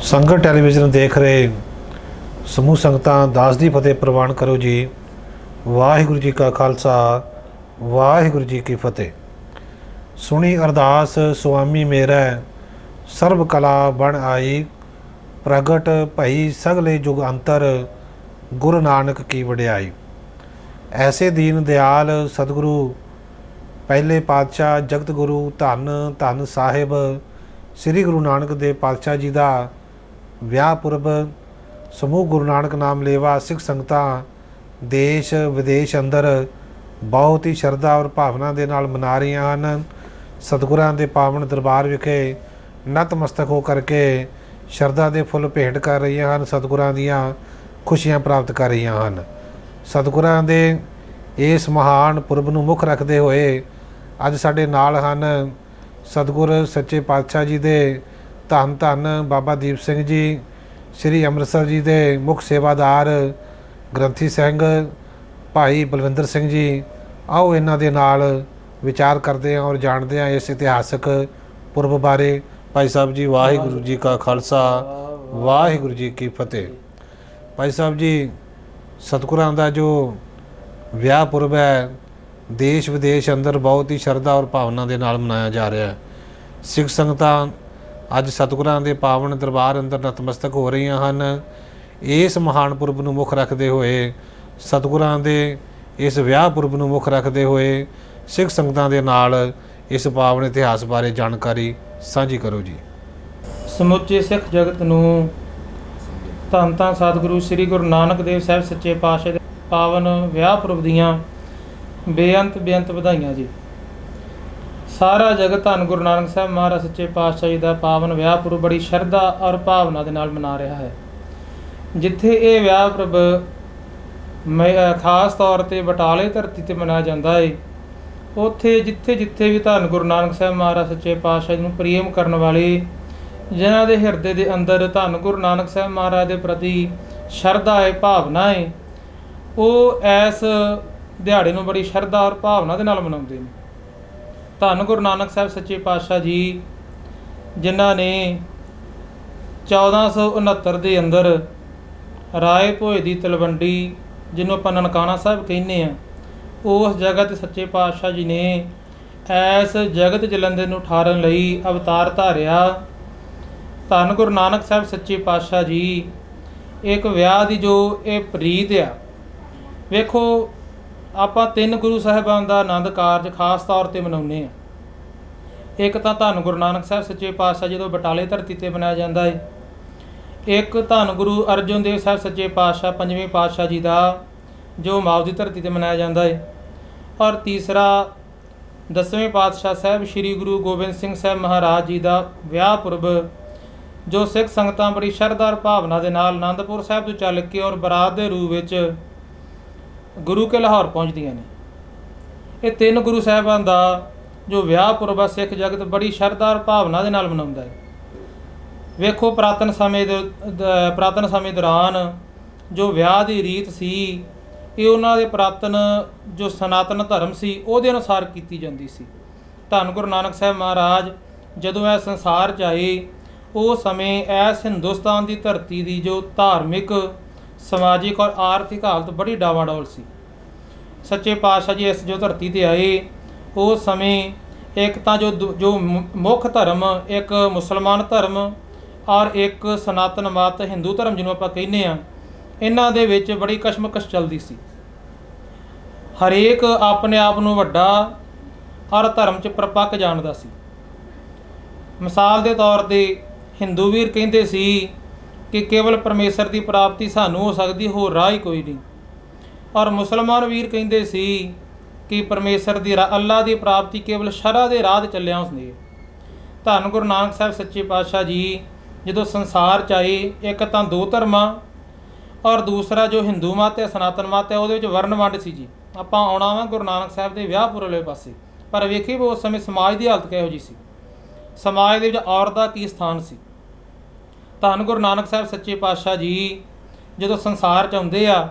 ਸੰਗਤ ਟੈਲੀਵਿਜ਼ਨ ਦੇਖ ਰਹੇ ਸਮੂਹ ਸੰਗਤਾਂ ਦਾਸ ਦੀ ਫਤਿਹ ਪ੍ਰਵਾਨ ਕਰੋ ਜੀ। ਵਾਹਿਗੁਰੂ ਜੀ ਕਾ ਖਾਲਸਾ, ਵਾਹਿਗੁਰੂ ਜੀ ਕੀ ਫਤਿਹ। ਸੁਣੀ ਅਰਦਾਸ ਸੁਆਮੀ ਮੇਰਾ, ਸਰਬ ਕਲਾ ਬਣ ਆਈ। ਪ੍ਰਗਟ ਭਈ ਸਗਲੇ ਯੁਗ ਅੰਤਰ, ਗੁਰੂ ਨਾਨਕ ਕੀ ਵਡਿਆਈ। ਐਸੇ ਦੀਨ ਦਿਆਲ ਸਤਿਗੁਰੂ ਪਹਿਲੇ ਪਾਤਸ਼ਾਹ ਜਗਤ ਗੁਰੂ ਧੰਨ ਧੰਨ ਸਾਹਿਬ ਸ੍ਰੀ ਗੁਰੂ ਨਾਨਕ ਦੇਵ ਪਾਤਸ਼ਾਹ ਜੀ ਦਾ ਵਿਆਹ ਪੁਰਬ ਸਮੂਹ ਗੁਰੂ ਨਾਨਕ ਨਾਮ ਲੇਵਾ ਸਿੱਖ ਸੰਗਤਾਂ ਦੇਸ਼ ਵਿਦੇਸ਼ ਅੰਦਰ ਬਹੁਤ ਹੀ ਸ਼ਰਧਾ ਔਰ ਭਾਵਨਾ ਦੇ ਨਾਲ ਮਨਾ ਰਹੀਆਂ ਹਨ। ਸਤਿਗੁਰਾਂ ਦੇ ਪਾਵਨ ਦਰਬਾਰ ਵਿਖੇ ਨਤਮਸਤਕ ਹੋ ਕਰਕੇ ਸ਼ਰਧਾ ਦੇ ਫੁੱਲ ਭੇਟ ਕਰ ਰਹੀਆਂ ਹਨ। ਸਤਿਗੁਰਾਂ ਦੀਆਂ ਖੁਸ਼ੀਆਂ ਪ੍ਰਾਪਤ ਕਰ ਰਹੀਆਂ ਹਨ। ਸਤਿਗੁਰਾਂ ਦੇ ਇਸ ਮਹਾਨ ਪੁਰਬ ਨੂੰ ਮੁੱਖ ਰੱਖਦੇ ਹੋਏ ਅੱਜ ਸਾਡੇ ਨਾਲ ਹਨ ਸਤਿਗੁਰ ਸੱਚੇ ਪਾਤਸ਼ਾਹ ਜੀ ਦੇ ਧੰਨ ਧੰਨ ਬਾਬਾ ਦੀਪ ਸਿੰਘ ਜੀ, ਸ੍ਰੀ ਅੰਮ੍ਰਿਤਸਰ ਜੀ ਦੇ ਮੁੱਖ ਸੇਵਾਦਾਰ ਗ੍ਰੰਥੀ ਸਿੰਘ ਭਾਈ ਬਲਵਿੰਦਰ ਸਿੰਘ ਜੀ। ਆਓ ਇਹਨਾਂ ਦੇ ਨਾਲ ਵਿਚਾਰ ਕਰਦੇ ਹਾਂ ਔਰ ਜਾਣਦੇ ਹਾਂ ਇਸ ਇਤਿਹਾਸਕ ਪੁਰਬ ਬਾਰੇ। ਭਾਈ ਸਾਹਿਬ ਜੀ, ਵਾਹਿਗੁਰੂ ਜੀ ਕਾ ਖਾਲਸਾ, ਵਾਹਿਗੁਰੂ ਜੀ ਕੀ ਫਤਿਹ। ਭਾਈ ਸਾਹਿਬ ਜੀ, ਸਤਿਗੁਰਾਂ ਦਾ ਜੋ ਵਿਆਹ ਪੁਰਬ ਹੈ ਦੇਸ਼ ਵਿਦੇਸ਼ ਅੰਦਰ ਬਹੁਤ ਹੀ ਸ਼ਰਧਾ ਔਰ ਭਾਵਨਾ ਦੇ ਨਾਲ ਮਨਾਇਆ ਜਾ ਰਿਹਾ ਹੈ। ਸਿੱਖ ਸੰਗਤਾਂ ਅੱਜ ਸਤਿਗੁਰਾਂ ਦੇ ਪਾਵਨ ਦਰਬਾਰ ਅੰਦਰ ਨਤਮਸਤਕ ਹੋ ਰਹੀਆਂ ਹਨ। ਇਸ ਮਹਾਨ ਪੁਰਬ ਨੂੰ ਮੁੱਖ ਰੱਖਦੇ ਹੋਏ, ਸਤਿਗੁਰਾਂ ਦੇ ਇਸ ਵਿਆਹ ਪੁਰਬ ਨੂੰ ਮੁੱਖ ਰੱਖਦੇ ਹੋਏ ਸਿੱਖ ਸੰਗਤਾਂ ਦੇ ਨਾਲ ਇਸ ਪਾਵਨ ਇਤਿਹਾਸ ਬਾਰੇ ਜਾਣਕਾਰੀ ਸਾਂਝੀ ਕਰੋ ਜੀ। ਸਮੁੱਚੇ ਸਿੱਖ ਜਗਤ ਨੂੰ ਧੰਨ ਧੰਨ ਸਤਿਗੁਰੂ ਸ੍ਰੀ ਗੁਰੂ ਨਾਨਕ ਦੇਵ ਸਾਹਿਬ ਸੱਚੇ ਪਾਤਸ਼ਾਹ ਦੇ ਪਾਵਨ ਵਿਆਹ ਪੁਰਬ ਦੀਆਂ ਬੇਅੰਤ ਵਧਾਈਆਂ ਜੀ। ਸਾਰਾ ਜਗਤ ਧੰਨ ਗੁਰੂ ਨਾਨਕ ਸਾਹਿਬ ਮਹਾਰਾਜ ਸੱਚੇ ਪਾਤਸ਼ਾਹ ਜੀ ਦਾ ਪਾਵਨ ਵਿਆਹ ਪੁਰਬ ਬੜੀ ਸ਼ਰਧਾ ਔਰ ਭਾਵਨਾ ਦੇ ਨਾਲ ਮਨਾ ਰਿਹਾ ਹੈ। ਜਿੱਥੇ ਇਹ ਵਿਆਹ ਪੁਰਬ ਖਾਸ ਤੌਰ 'ਤੇ ਬਟਾਲੇ ਧਰਤੀ 'ਤੇ ਮਨਾਇਆ ਜਾਂਦਾ ਹੈ, ਉੱਥੇ ਜਿੱਥੇ ਵੀ ਧੰਨ ਗੁਰੂ ਨਾਨਕ ਸਾਹਿਬ ਮਹਾਰਾਜ ਸੱਚੇ ਪਾਤਸ਼ਾਹ ਜੀ ਨੂੰ ਪ੍ਰੇਮ ਕਰਨ ਵਾਲੇ, ਜਿਨ੍ਹਾਂ ਦੇ ਹਿਰਦੇ ਦੇ ਅੰਦਰ ਧੰਨ ਗੁਰੂ ਨਾਨਕ ਸਾਹਿਬ ਮਹਾਰਾਜ ਦੇ ਪ੍ਰਤੀ ਸ਼ਰਧਾ ਹੈ, ਭਾਵਨਾ ਹੈ, ਉਹ ਇਸ ਦਿਹਾੜੇ ਨੂੰ ਬੜੀ ਸ਼ਰਧਾ ਔਰ ਭਾਵਨਾ ਦੇ ਨਾਲ ਮਨਾਉਂਦੇ ਨੇ। ਧੰਨ ਗੁਰੂ ਨਾਨਕ ਸਾਹਿਬ ਸੱਚੇ ਪਾਤਸ਼ਾਹ ਜੀ, ਜਿਨ੍ਹਾਂ ਨੇ 1469 ਦੇ ਅੰਦਰ ਰਾਏ ਭੋਏ ਦੀ ਤਲਵੰਡੀ, ਜਿਹਨੂੰ ਆਪਾਂ ਨਨਕਾਣਾ ਸਾਹਿਬ ਕਹਿੰਦੇ ਹਾਂ, ਉਸ ਜਗ੍ਹਾ 'ਤੇ ਸੱਚੇ ਪਾਤਸ਼ਾਹ ਜੀ ਨੇ ਇਸ ਜਗਤ ਜਲੰਧਰ ਨੂੰ ਠਾਰਨ ਲਈ ਅਵਤਾਰ ਧਾਰਿਆ। ਧੰਨ ਗੁਰੂ ਨਾਨਕ ਸਾਹਿਬ ਸੱਚੇ ਪਾਤਸ਼ਾਹ ਜੀ ਇੱਕ ਵਿਆਹ ਦੀ ਜੋ ਇਹ ਪ੍ਰੀਤ ਆ, ਵੇਖੋ ਆਪਾਂ 3 ਗੁਰੂ ਸਾਹਿਬਾਨ ਦਾ ਆਨੰਦ ਕਾਰਜ ਖਾਸ ਤੌਰ 'ਤੇ ਮਨਾਉਂਦੇ ਹਾਂ। ਇੱਕ ਤਾਂ ਧੰਨ ਗੁਰੂ ਨਾਨਕ ਸਾਹਿਬ ਸੱਚੇ ਪਾਤਸ਼ਾਹ ਜਦੋਂ ਬਟਾਲੇ ਧਰਤੀ 'ਤੇ ਮਨਾਇਆ ਜਾਂਦਾ ਹੈ। ਇੱਕ ਧੰਨ ਗੁਰੂ ਅਰਜਨ ਦੇਵ ਸਾਹਿਬ ਸੱਚੇ ਪਾਤਸ਼ਾਹ 5ਵੇਂ ਪਾਤਸ਼ਾਹ ਜੀ ਦਾ ਜੋ ਮਾਓ ਦੀ ਧਰਤੀ 'ਤੇ ਮਨਾਇਆ ਜਾਂਦਾ ਹੈ। ਔਰ ਤੀਸਰਾ 10ਵੇਂ ਪਾਤਸ਼ਾਹ ਸਾਹਿਬ ਸ੍ਰੀ ਗੁਰੂ ਗੋਬਿੰਦ ਸਿੰਘ ਸਾਹਿਬ ਮਹਾਰਾਜ ਜੀ ਦਾ ਵਿਆਹ ਪੁਰਬ, ਜੋ ਸਿੱਖ ਸੰਗਤਾਂ ਬੜੀ ਸ਼ਰਧਾ ਭਾਵਨਾ ਦੇ ਨਾਲ ਅਨੰਦਪੁਰ ਸਾਹਿਬ ਤੋਂ ਚੱਲ ਕੇ ਔਰ ਬਰਾਤ ਦੇ ਰੂਪ ਵਿੱਚ ਗੁਰੂ ਕੇ ਲਾਹੌਰ ਪਹੁੰਚਦੀਆਂ ਨੇ। ਇਹ 3 ਗੁਰੂ ਸਾਹਿਬਾਨ ਦਾ ਜੋ ਵਿਆਹ ਪੁਰਬ ਆ, ਸਿੱਖ ਜਗਤ ਬੜੀ ਸ਼ਰਧਾ ਭਾਵਨਾ ਦੇ ਨਾਲ ਮਨਾਉਂਦਾ ਹੈ। ਵੇਖੋ ਪੁਰਾਤਨ ਸਮੇਂ ਦੌਰਾਨ ਜੋ ਵਿਆਹ ਦੀ ਰੀਤ ਸੀ, ਇਹ ਉਹਨਾਂ ਦੇ ਪੁਰਾਤਨ ਜੋ ਸਨਾਤਨ ਧਰਮ ਸੀ ਉਹਦੇ ਅਨੁਸਾਰ ਕੀਤੀ ਜਾਂਦੀ ਸੀ। ਧੰਨ ਗੁਰੂ ਨਾਨਕ ਸਾਹਿਬ ਮਹਾਰਾਜ ਜਦੋਂ ਇਹ ਸੰਸਾਰ 'ਚ ਆਏ, ਉਸ ਸਮੇਂ ਇਸ ਹਿੰਦੁਸਤਾਨ ਦੀ ਧਰਤੀ ਦੀ ਜੋ ਧਾਰਮਿਕ, ਸਮਾਜਿਕ ਔਰ ਆਰਥਿਕ ਹਾਲਤ ਬੜੀ ਡਾਵਾਡੋਲ ਸੀ। ਸੱਚੇ ਪਾਤਸ਼ਾਹ ਜੀ ਇਸ ਜੋ ਧਰਤੀ 'ਤੇ ਆਏ, ਉਸ ਸਮੇਂ ਇੱਕ ਤਾਂ ਜੋ ਮੁੱਖ ਧਰਮ ਇੱਕ ਮੁਸਲਮਾਨ ਧਰਮ ਔਰ ਇੱਕ ਸਨਾਤਨ ਮਤ ਹਿੰਦੂ ਧਰਮ ਜਿਹਨੂੰ ਆਪਾਂ ਕਹਿੰਦੇ ਹਾਂ, ਇਹਨਾਂ ਦੇ ਵਿੱਚ ਬੜੀ ਕਸ਼ਮਕਸ਼ ਚੱਲਦੀ ਸੀ। ਹਰੇਕ ਆਪਣੇ ਆਪ ਨੂੰ ਵੱਡਾ ਔਰ ਧਰਮ 'ਚ ਪ੍ਰਪੱਕ ਜਾਣਦਾ ਸੀ। ਮਿਸਾਲ ਦੇ ਤੌਰ 'ਤੇ ਹਿੰਦੂ ਵੀਰ ਕਹਿੰਦੇ ਸੀ ਕਿ ਕੇਵਲ ਪਰਮੇਸ਼ਰ ਦੀ ਪ੍ਰਾਪਤੀ ਸਾਨੂੰ ਹੋ ਸਕਦੀ, ਹੋਰ ਰਾਹ ਹੀ ਕੋਈ ਨਹੀਂ। ਔਰ ਮੁਸਲਮਾਨ ਵੀਰ ਕਹਿੰਦੇ ਸੀ ਕਿ ਪਰਮੇਸ਼ਰ ਦੀ ਅੱਲਾ ਦੀ ਪ੍ਰਾਪਤੀ ਕੇਵਲ ਸ਼ਰਅ ਦੇ ਰਾਹ 'ਤੇ ਚੱਲਿਆ ਉਸਨੇ। ਧੰਨ ਗੁਰੂ ਨਾਨਕ ਸਾਹਿਬ ਸੱਚੇ ਪਾਤਸ਼ਾਹ ਜੀ ਜਦੋਂ ਸੰਸਾਰ 'ਚ ਆਏ, ਇੱਕ ਤਾਂ 2 ਧਰਮਾਂ ਔਰ ਦੂਸਰਾ ਜੋ ਹਿੰਦੂ ਮਤ ਹੈ, ਸਨਾਤਨ ਮਤ ਹੈ, ਉਹਦੇ ਵਿੱਚ ਵਰਨ ਵੰਡ ਸੀ ਜੀ। ਆਪਾਂ ਆਉਣਾ ਵਾ ਗੁਰੂ ਨਾਨਕ ਸਾਹਿਬ ਦੇ ਵਿਆਹ ਪੁਰਬ ਵਾਲੇ ਪਾਸੇ, ਪਰ ਵੇਖੀਏ ਵੀ ਉਸ ਸਮੇਂ ਸਮਾਜ ਦੀ ਹਾਲਤ ਕਿਹੋ ਜਿਹੀ ਸੀ, ਸਮਾਜ ਦੇ ਵਿੱਚ ਔਰਤ ਦਾ ਕੀ ਸਥਾਨ ਸੀ। ਧੰਨ ਗੁਰੂ ਨਾਨਕ ਸਾਹਿਬ ਸੱਚੇ ਪਾਤਸ਼ਾਹ ਜੀ ਜਦੋਂ ਸੰਸਾਰ 'ਚ ਆਉਂਦੇ ਆ,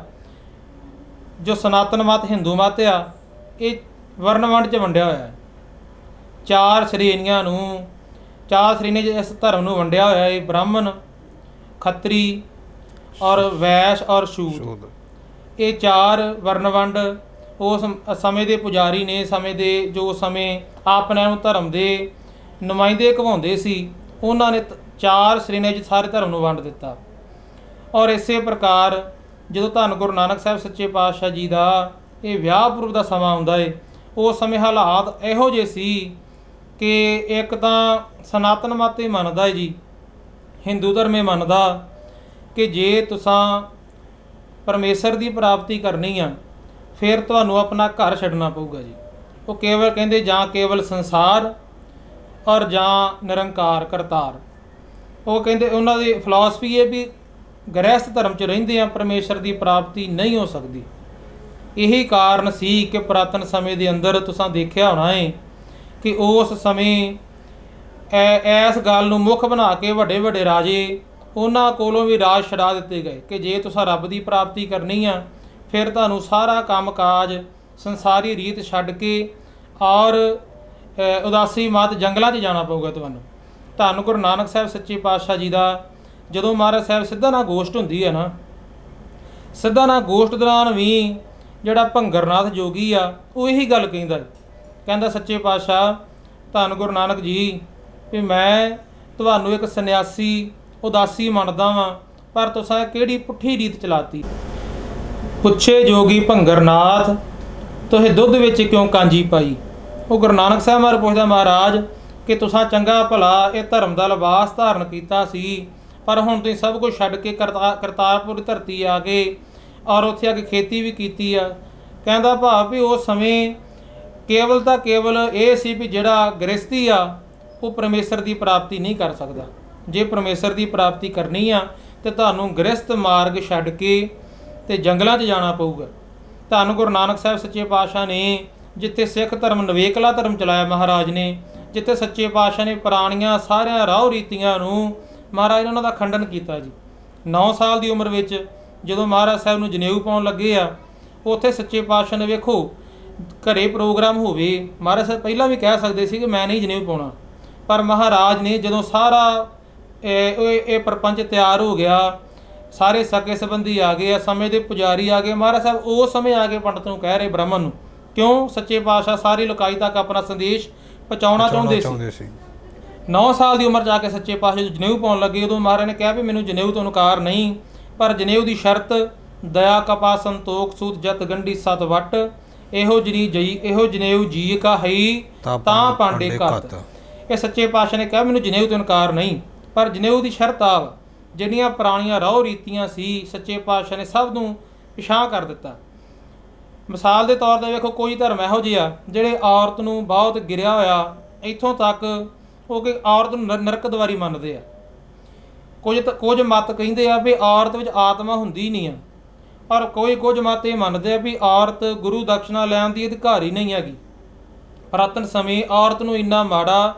ਜੋ ਸਨਾਤਨ ਮਤ ਹਿੰਦੂ ਮਤ ਆ, ਇਹ ਵਰਨ ਵੰਡ 'ਚ ਵੰਡਿਆ ਹੋਇਆ ਹੈ। 4 ਸ਼੍ਰੇਣੀਆਂ 'ਚ ਇਸ ਧਰਮ ਨੂੰ ਵੰਡਿਆ ਹੋਇਆ ਹੈ। ਬ੍ਰਾਹਮਣ, ਖੱਤਰੀ ਔਰ ਵੈਸ਼ ਔਰ ਸ਼ੂਦ, ਸ਼ੂਦ। ਇਹ 4 ਵਰਨਵੰਡ ਉਸ ਸਮੇਂ ਦੇ ਪੁਜਾਰੀ ਨੇ, ਸਮੇਂ ਦੇ ਜੋ ਸਮੇਂ ਆਪਣੇ ਨੂੰ ਧਰਮ ਦੇ ਨੁਮਾਇੰਦੇ ਘਵਾਉਂਦੇ ਸੀ, ਉਹਨਾਂ ਨੇ 4 ਸ਼੍ਰੇਣੀਆਂ 'ਚ ਸਾਰੇ ਧਰਮ ਨੂੰ ਵੰਡ ਦਿੱਤਾ। ਔਰ ਇਸੇ ਪ੍ਰਕਾਰ ਜਦੋਂ ਧੰਨ ਗੁਰੂ ਨਾਨਕ ਸਾਹਿਬ ਸੱਚੇ ਪਾਤਸ਼ਾਹ ਜੀ ਦਾ ਇਹ ਵਿਆਹ ਪੁਰਬ ਦਾ ਸਮਾਂ ਆਉਂਦਾ ਏ, ਉਸ ਸਮੇਂ ਹਾਲਾਤ ਇਹੋ ਜਿਹੇ ਸੀ ਕਿ ਇੱਕ ਤਾਂ ਸਨਾਤਨ ਮਤ ਇਹ ਮੰਨਦਾ ਹੈ ਜੀ, ਹਿੰਦੂ ਧਰਮ ਇਹ ਮੰਨਦਾ ਕਿ ਜੇ ਤੁਸੀਂ ਪਰਮੇਸ਼ਰ ਦੀ ਪ੍ਰਾਪਤੀ ਕਰਨੀ ਆ ਫਿਰ ਤੁਹਾਨੂੰ ਆਪਣਾ ਘਰ ਛੱਡਣਾ ਪਊਗਾ ਜੀ। ਉਹ ਕੇਵਲ ਕਹਿੰਦੇ ਜਾਂ ਕੇਵਲ ਸੰਸਾਰ ਔਰ ਜਾਂ ਨਿਰੰਕਾਰ ਕਰਤਾਰ। ਉਹ ਕਹਿੰਦੇ ਉਹਨਾਂ ਦੀ ਫਿਲਾਸਫੀ ਇਹ ਵੀ ਗ੍ਰਹਿਸਥ ਧਰਮ 'ਚ ਰਹਿੰਦੇ ਆ ਪਰਮੇਸ਼ਰ ਦੀ ਪ੍ਰਾਪਤੀ ਨਹੀਂ ਹੋ ਸਕਦੀ। ਇਹੀ ਕਾਰਨ ਸੀ ਕਿ ਪੁਰਾਤਨ ਸਮੇਂ ਦੇ ਅੰਦਰ ਤੁਸੀਂ ਦੇਖਿਆ ਹੋਣਾ ਹੈ ਕਿ ਉਸ ਸਮੇਂ ਇਸ ਗੱਲ ਨੂੰ ਮੁੱਖ ਬਣਾ ਕੇ ਵੱਡੇ ਵੱਡੇ ਰਾਜੇ ਉਹਨਾਂ ਕੋਲੋਂ ਵੀ ਰਾਜ ਛਡਾ ਦਿੱਤੇ ਗਏ ਕਿ ਜੇ ਤੁਸੀਂ ਰੱਬ ਦੀ ਪ੍ਰਾਪਤੀ ਕਰਨੀ ਆ ਫਿਰ ਤੁਹਾਨੂੰ ਸਾਰਾ ਕੰਮ ਕਾਜ ਸੰਸਾਰੀ ਰੀਤ ਛੱਡ ਕੇ ਔਰ ਉਦਾਸੀ ਮਤ ਜੰਗਲਾਂ 'ਚ ਜਾਣਾ ਪਊਗਾ ਤੁਹਾਨੂੰ। ਧੰਨ ਗੁਰੂ ਨਾਨਕ ਸਾਹਿਬ ਸੱਚੇ ਪਾਤਸ਼ਾਹ ਜੀ ਦਾ ਜਦੋਂ ਮਹਾਰਾਜ ਸਾਹਿਬ ਸਿੱਧਾ ਨਾ ਗੋਸ਼ਟ ਹੁੰਦੀ ਹੈ ਨਾ, ਸਿੱਧਾ ਨਾ ਗੋਸ਼ਟ ਦੌਰਾਨ ਵੀ ਜਿਹੜਾ ਭੰਗਰਨਾਥ ਜੋਗੀ ਆ ਉਹ ਇਹੀ ਗੱਲ ਕਹਿੰਦਾ ਸੱਚੇ ਪਾਤਸ਼ਾਹ ਧੰਨ ਗੁਰੂ ਨਾਨਕ ਜੀ ਵੀ ਮੈਂ ਤੁਹਾਨੂੰ ਇੱਕ ਸੰਨਿਆਸੀ ਉਦਾਸੀ ਮੰਨਦਾ ਵਾਂ, ਪਰ ਤੁਸੀਂ ਕਿਹੜੀ ਪੁੱਠੀ ਰੀਤ ਚਲਾਤੀ। ਪੁੱਛੇ ਜੋਗੀ ਭੰਗਰਨਾਥ ਤੁਸੀਂ ਦੁੱਧ ਵਿੱਚ ਕਿਉਂ ਕਾਂਜੀ ਪਾਈ। ਉਹ ਗੁਰੂ ਨਾਨਕ ਸਾਹਿਬ ਮਹਾਰਾਜ ਪੁੱਛਦਾ ਮਹਾਰਾਜ ਕਿ ਤੁਸੀਂ ਚੰਗਾ ਭਲਾ ਇਹ ਧਰਮ ਦਾ ਲਿਬਾਸ ਧਾਰਨ ਕੀਤਾ ਸੀ, ਪਰ ਹੁਣ ਤੁਸੀਂ ਸਭ ਕੁਝ ਛੱਡ ਕੇ ਕਰਤਾਰਪੁਰ ਧਰਤੀ ਆ ਗਏ ਔਰ ਉੱਥੇ ਆ ਕੇ ਖੇਤੀ ਵੀ ਕੀਤੀ ਆ। ਕਹਿੰਦਾ ਭਾਵ ਵੀ ਉਸ ਸਮੇਂ ਕੇਵਲ ਤਾਂ ਕੇਵਲ ਇਹ ਸੀ ਵੀ ਜਿਹੜਾ ਗ੍ਰਸਤੀ ਆ ਉਹ ਪਰਮੇਸ਼ਰ ਦੀ ਪ੍ਰਾਪਤੀ ਨਹੀਂ ਕਰ ਸਕਦਾ। ਜੇ ਪਰਮੇਸ਼ਰ ਦੀ ਪ੍ਰਾਪਤੀ ਕਰਨੀ ਆ ਤੇ ਤੁਹਾਨੂੰ ਗ੍ਰਸਤ ਮਾਰਗ ਛੱਡ ਕੇ ਤੇ ਜੰਗਲਾਂ 'ਚ ਜਾਣਾ ਪਊਗਾ। ਧੰਨ ਗੁਰੂ ਨਾਨਕ ਸਾਹਿਬ ਸੱਚੇ ਪਾਤਸ਼ਾਹ ਨੇ ਜਿੱਥੇ ਸਿੱਖ ਧਰਮ ਨਵੇਕਲਾ ਧਰਮ ਚਲਾਇਆ ਮਹਾਰਾਜ ਨੇ, ਜਿੱਥੇ ਸੱਚੇ ਪਾਤਸ਼ਾਹ ਨੇ ਪੁਰਾਣੀਆਂ ਸਾਰਿਆਂ ਰਾਹ ਰੀਤੀਆਂ ਨੂੰ ਮਹਾਰਾਜ ਨੇ ਉਹਨਾਂ ਦਾ ਖੰਡਨ ਕੀਤਾ ਜੀ। 9 ਸਾਲ ਦੀ ਉਮਰ ਵਿੱਚ ਜਦੋਂ ਮਹਾਰਾਜ ਸਾਹਿਬ ਨੂੰ ਜਨੇਊ ਪਾਉਣ ਲੱਗੇ ਆ, ਉੱਥੇ ਸੱਚੇ ਪਾਤਸ਼ਾਹ ਨੇ ਵੇਖੋ ਘਰੇ ਪ੍ਰੋਗਰਾਮ ਹੋਵੇ, ਮਹਾਰਾਜ ਸਾਹਿਬ ਪਹਿਲਾਂ ਵੀ ਕਹਿ ਸਕਦੇ ਸੀ ਕਿ ਮੈਂ ਨਹੀਂ ਜਨੇਊ ਪਾਉਣਾ, ਪਰ ਮਹਾਰਾਜ ਨੇ ਜਦੋਂ ਸਾਰਾ ਇਹ ਪ੍ਰਪੰਚ ਤਿਆਰ ਹੋ ਗਿਆ, ਸਾਰੇ ਸਕੇ ਸੰਬੰਧੀ ਆ ਗਏ ਆ, ਸਮੇਂ ਦੇ ਪੁਜਾਰੀ ਆ ਗਏ, ਮਹਾਰਾਜ ਸਾਹਿਬ ਉਸ ਸਮੇਂ ਆ ਕੇ ਪੰਡਤ ਨੂੰ ਕਹਿ ਰਹੇ ਬ੍ਰਾਹਮਣ ਨੂੰ, ਕਿਉਂ ਸੱਚੇ ਪਾਤਸ਼ਾਹ ਸਾਰੀ ਲੋਕਾਈ ਤੱਕ ਆਪਣਾ ਸੰਦੇਸ਼ ਪਹੁੰਚਾਉਣਾ ਚਾਹੁੰਦੇ ਸੀ। 9 ਸਾਲ ਦੀ ਉਮਰ 'ਚ ਆ ਕੇ ਸੱਚੇ ਪਾਤਸ਼ਾਹ ਜਦੋਂ ਜਨੇਊ ਪਾਉਣ ਲੱਗੇ, ਉਦੋਂ ਮਹਾਰਾਜ ਨੇ ਕਿਹਾ ਵੀ ਮੈਨੂੰ ਜਨੇਊ ਤੋਂ ਇਨਕਾਰ ਨਹੀਂ, ਪਰ ਜਨੇਊ ਦੀ ਸ਼ਰਤ ਦਇਆ ਕਪਾ ਸੰਤੋਖ ਸੂਤ ਜਤ ਗੰਢੀ ਸਤ ਵੱਟ, ਇਹੋ ਜਨੇਊ ਜੀ ਕਾ ਹੈ ਤਾਂ ਪਾਂਡੇ ਘੱਤ। ਇਹ ਸੱਚੇ ਪਾਤਸ਼ਾਹ ਨੇ ਕਿਹਾ ਮੈਨੂੰ ਜਨੇਊ ਤੋਂ ਇਨਕਾਰ ਨਹੀਂ, ਪਰ ਜਨੇਊ ਦੀ ਸ਼ਰਤ ਆ ਜਿਹੜੀਆਂ ਪੁਰਾਣੀਆਂ ਰਾਹ ਰੀਤੀਆਂ ਸੀ ਸੱਚੇ ਪਾਤਸ਼ਾਹ ਨੇ ਸਭ ਨੂੰ ਪਿਛਾਂਹ ਕਰ ਦਿੱਤਾ। ਮਿਸਾਲ ਦੇ ਤੌਰ 'ਤੇ ਵੇਖੋ ਕੋਈ ਧਰਮ ਇਹੋ ਜਿਹੇ ਜਿਹੜੇ ਔਰਤ ਨੂੰ ਬਹੁਤ ਗਿਰਿਆ ਹੋਇਆ, ਇੱਥੋਂ ਤੱਕ ਉਹ ਕਿ ਔਰਤ ਨੂੰ ਨਰਕ ਦੁਆਰੀ ਮੰਨਦੇ ਆ। ਕੁਝ ਮਤ ਕਹਿੰਦੇ ਆ ਵੀ ਔਰਤ ਵਿੱਚ ਆਤਮਾ ਹੁੰਦੀ ਨਹੀਂ ਆ, ਔਰ ਕੁਝ ਮਤ ਇਹ ਮੰਨਦੇ ਆ ਵੀ ਔਰਤ ਗੁਰੂ ਦਕਸ਼ਨਾ ਲੈਣ ਦੀ ਅਧਿਕਾਰੀ ਨਹੀਂ ਹੈਗੀ। ਪੁਰਾਤਨ ਸਮੇਂ ਔਰਤ ਨੂੰ ਇੰਨਾ ਮਾੜਾ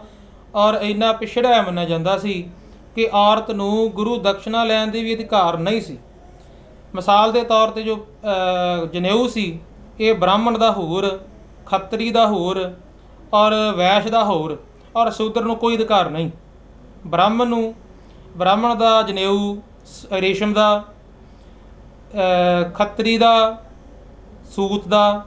ਔਰ ਇੰਨਾ ਪਿਛੜਿਆ ਮੰਨਿਆ ਜਾਂਦਾ ਸੀ ਕਿ ਔਰਤ ਨੂੰ ਗੁਰੂ ਦਕਸ਼ਨਾ ਲੈਣ ਦੀ ਵੀ ਅਧਿਕਾਰ ਨਹੀਂ ਸੀ। ਮਿਸਾਲ ਦੇ ਤੌਰ 'ਤੇ ਜੋ ਜਨੇਊ ਸੀ ਇਹ ਬ੍ਰਾਹਮਣ ਦਾ ਹੋਰ, ਖੱਤਰੀ ਦਾ ਹੋਰ ਔਰ ਵੈਸ਼ ਦਾ ਹੋਰ, ਔਰ ਸ਼ੂਦਰ ਨੂੰ ਕੋਈ ਅਧਿਕਾਰ ਨਹੀਂ। ਬ੍ਰਾਹਮਣ ਦਾ ਜਨੇਊ ਰੇਸ਼ਮ ਦਾ, ਖੱਤਰੀ ਦਾ ਸੂਤ ਦਾ,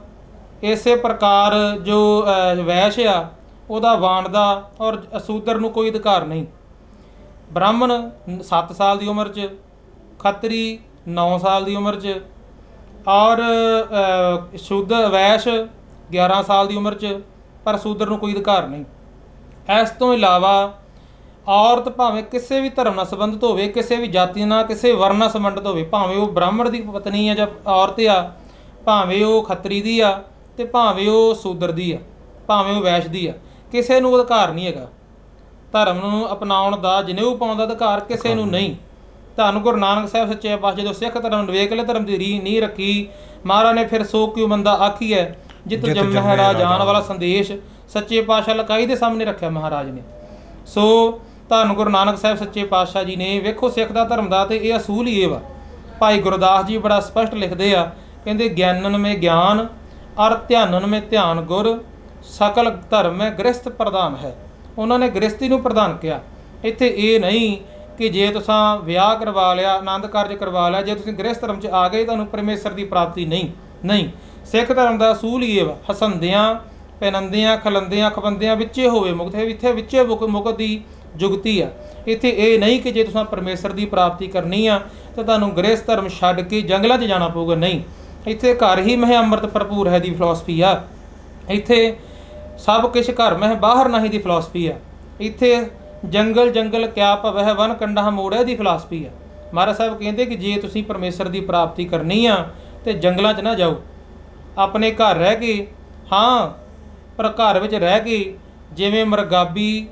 ਇਸੇ ਪ੍ਰਕਾਰ ਜੋ ਵੈਸ਼ ਆ ਉਹਦਾ ਵਾਣ ਦਾ, ਔਰ ਸ਼ੂਦਰ ਨੂੰ ਕੋਈ ਅਧਿਕਾਰ ਨਹੀਂ। ਬ੍ਰਾਹਮਣ 7 ਸਾਲ ਦੀ ਉਮਰ 'ਚ, ਖੱਤਰੀ 9 ਸਾਲ ਦੀ ਉਮਰ 'ਚ, ਔਰ ਵੈਸ਼ 11 ਸਾਲ ਦੀ ਉਮਰ 'ਚ, ਪਰ ਸ਼ੂਦਰ ਨੂੰ ਕੋਈ ਅਧਿਕਾਰ ਨਹੀਂ। ਇਸ ਤੋਂ ਇਲਾਵਾ ਔਰਤ ਭਾਵੇਂ ਕਿਸੇ ਵੀ ਧਰਮ ਨਾਲ ਸੰਬੰਧਿਤ ਹੋਵੇ, ਕਿਸੇ ਵੀ ਜਾਤੀ ਨਾਲ, ਕਿਸੇ ਵਰਨ ਨਾਲ ਸੰਬੰਧਿਤ ਹੋਵੇ, ਭਾਵੇਂ ਉਹ ਬ੍ਰਾਹਮਣ ਦੀ ਪਤਨੀ ਆ ਜਾਂ ਔਰਤ ਆ, ਭਾਵੇਂ ਉਹ ਖੱਤਰੀ ਦੀ ਆ ਤੇ ਭਾਵੇਂ ਉਹ ਸ਼ੂਦਰ ਦੀ ਆ, ਭਾਵੇਂ ਉਹ ਵੈਸ਼ ਦੀ ਆ, ਕਿਸੇ ਨੂੰ ਅਧਿਕਾਰ ਨਹੀਂ ਹੈਗਾ। ਧਰਮ ਨੂੰ ਅਪਣਾਉਣ ਦਾ, ਜਨੇਊ ਪਾਉਣ ਦਾ ਅਧਿਕਾਰ ਕਿਸੇ ਨੂੰ ਨਹੀਂ। ਧੰਨ ਗੁਰੂ ਨਾਨਕ ਸਾਹਿਬ ਸੱਚੇ ਪਾਤਸ਼ਾਹ ਜਦੋਂ ਸਿੱਖ ਧਰਮ ਨਵੇਕਲੇ ਧਰਮ ਦੀ ਰੀਹ ਨਹੀਂ ਰੱਖੀ, ਮਹਾਰਾਜ ਨੇ ਫਿਰ ਸੋ ਕਿਉ ਬੰਦਾ ਆਖੀ ਹੈ ਜਿਤ ਜੰਮਹਿ ਰਾਜਾਨ ਵਾਲਾ ਸੰਦੇਸ਼ ਸੱਚੇ ਪਾਤਸ਼ਾਹ ਲਕਾਈ ਦੇ ਸਾਹਮਣੇ ਰੱਖਿਆ ਮਹਾਰਾਜ ਨੇ। ਸੋ ਧੰਨ ਗੁਰੂ ਨਾਨਕ ਸਾਹਿਬ ਸੱਚੇ ਪਾਤਸ਼ਾਹ ਜੀ ਨੇ ਵੇਖੋ ਸਿੱਖ ਦਾ ਧਰਮ ਦਾ ਤੇ ਇਹ ਅਸੂਲ ਹੀ ਇਹ ਵਾ। ਭਾਈ ਗੁਰਦਾਸ ਜੀ ਬੜਾ ਸਪਸ਼ਟ ਲਿਖਦੇ ਆ, ਕਹਿੰਦੇ ਗਿਆਨਨ ਮੇ ਗਿਆਨ ਔਰ ਧਿਆਨਨ ਮੇ ਧਿਆਨ ਗੁਰ ਸਕਲ ਧਰਮ ਹੈ ਗ੍ਰਸਤ ਪ੍ਰਧਾਨ ਹੈ। ਉਹਨਾਂ ਨੇ ਗ੍ਰਸਤੀ ਨੂੰ ਪ੍ਰਧਾਨ ਕਿਹਾ। ਇੱਥੇ ਇਹ ਨਹੀਂ ਕਿ ਜੇ ਤੁਸੀਂ ਵਿਆਹ ਕਰਵਾ ਲਿਆ, ਆਨੰਦ ਕਾਰਜ ਕਰਵਾ ਲਿਆ, ਜੇ ਤੁਸੀਂ ਗ੍ਰਹਿਸਥ ਧਰਮ 'ਚ ਆ ਗਏ ਤੁਹਾਨੂੰ ਪਰਮੇਸ਼ਰ ਦੀ ਪ੍ਰਾਪਤੀ ਨਹੀਂ। ਸਿੱਖ ਧਰਮ ਦਾ ਅਸੂਲ ਹੀ ਇਹ ਵਾ, ਹਸੰਦਿਆਂ ਪਹਿਨੰਦਿਆਂ ਖਲੰਦਿਆਂ ਖਪੰਦਿਆਂ ਵਿੱਚੇ ਹੋਵੇ ਮੁਕਤ ਹੈ। ਇੱਥੇ ਵਿੱਚੇ ਮੁਕਤ ਦੀ ਜੁਗਤੀ ਆ। ਇੱਥੇ ਇਹ ਨਹੀਂ ਕਿ ਜੇ ਤੁਸੀਂ ਪਰਮੇਸ਼ਰ ਦੀ ਪ੍ਰਾਪਤੀ ਕਰਨੀ ਆ ਤਾਂ ਤੁਹਾਨੂੰ ਗ੍ਰਹਿਸਥ ਧਰਮ ਛੱਡ ਕੇ ਜੰਗਲਾਂ 'ਚ ਜਾਣਾ ਪਊਗਾ, ਨਹੀਂ। ਇੱਥੇ ਘਰ ਹੀ ਮਹਿ ਅੰਮ੍ਰਿਤ ਭਰਪੂਰ ਹੈ ਦੀ ਫਿਲਾਸਫੀ ਆ। ਇੱਥੇ ਸਭ ਕੁਛ ਘਰ ਮਹਿ ਬਾਹਰ ਨਹੀਂ ਦੀ ਫਿਲਾਸਫੀ ਆ। ਇੱਥੇ ਜੰਗਲ ਕਿਆ ਭਵਹਿ ਵਨ ਕੰਡਾ ਮੋੜਿਆ ਦੀ ਫਿਲਾਸਫੀ ਆ। ਮਹਾਰਾਜ ਸਾਹਿਬ ਕਹਿੰਦੇ ਕਿ ਜੇ ਤੁਸੀਂ ਪਰਮੇਸ਼ਰ ਦੀ ਪ੍ਰਾਪਤੀ ਕਰਨੀ ਆ ਤੇ ਜੰਗਲਾਂ 'ਚ ਨਾ ਜਾਓ, ਆਪਣੇ ਘਰ ਰਹਿ ਕੇ, ਹਾਂ ਪਰ ਘਰ ਵਿੱਚ ਰਹਿ ਕੇ ਜਿਵੇਂ ਮਰਗਾਬੀ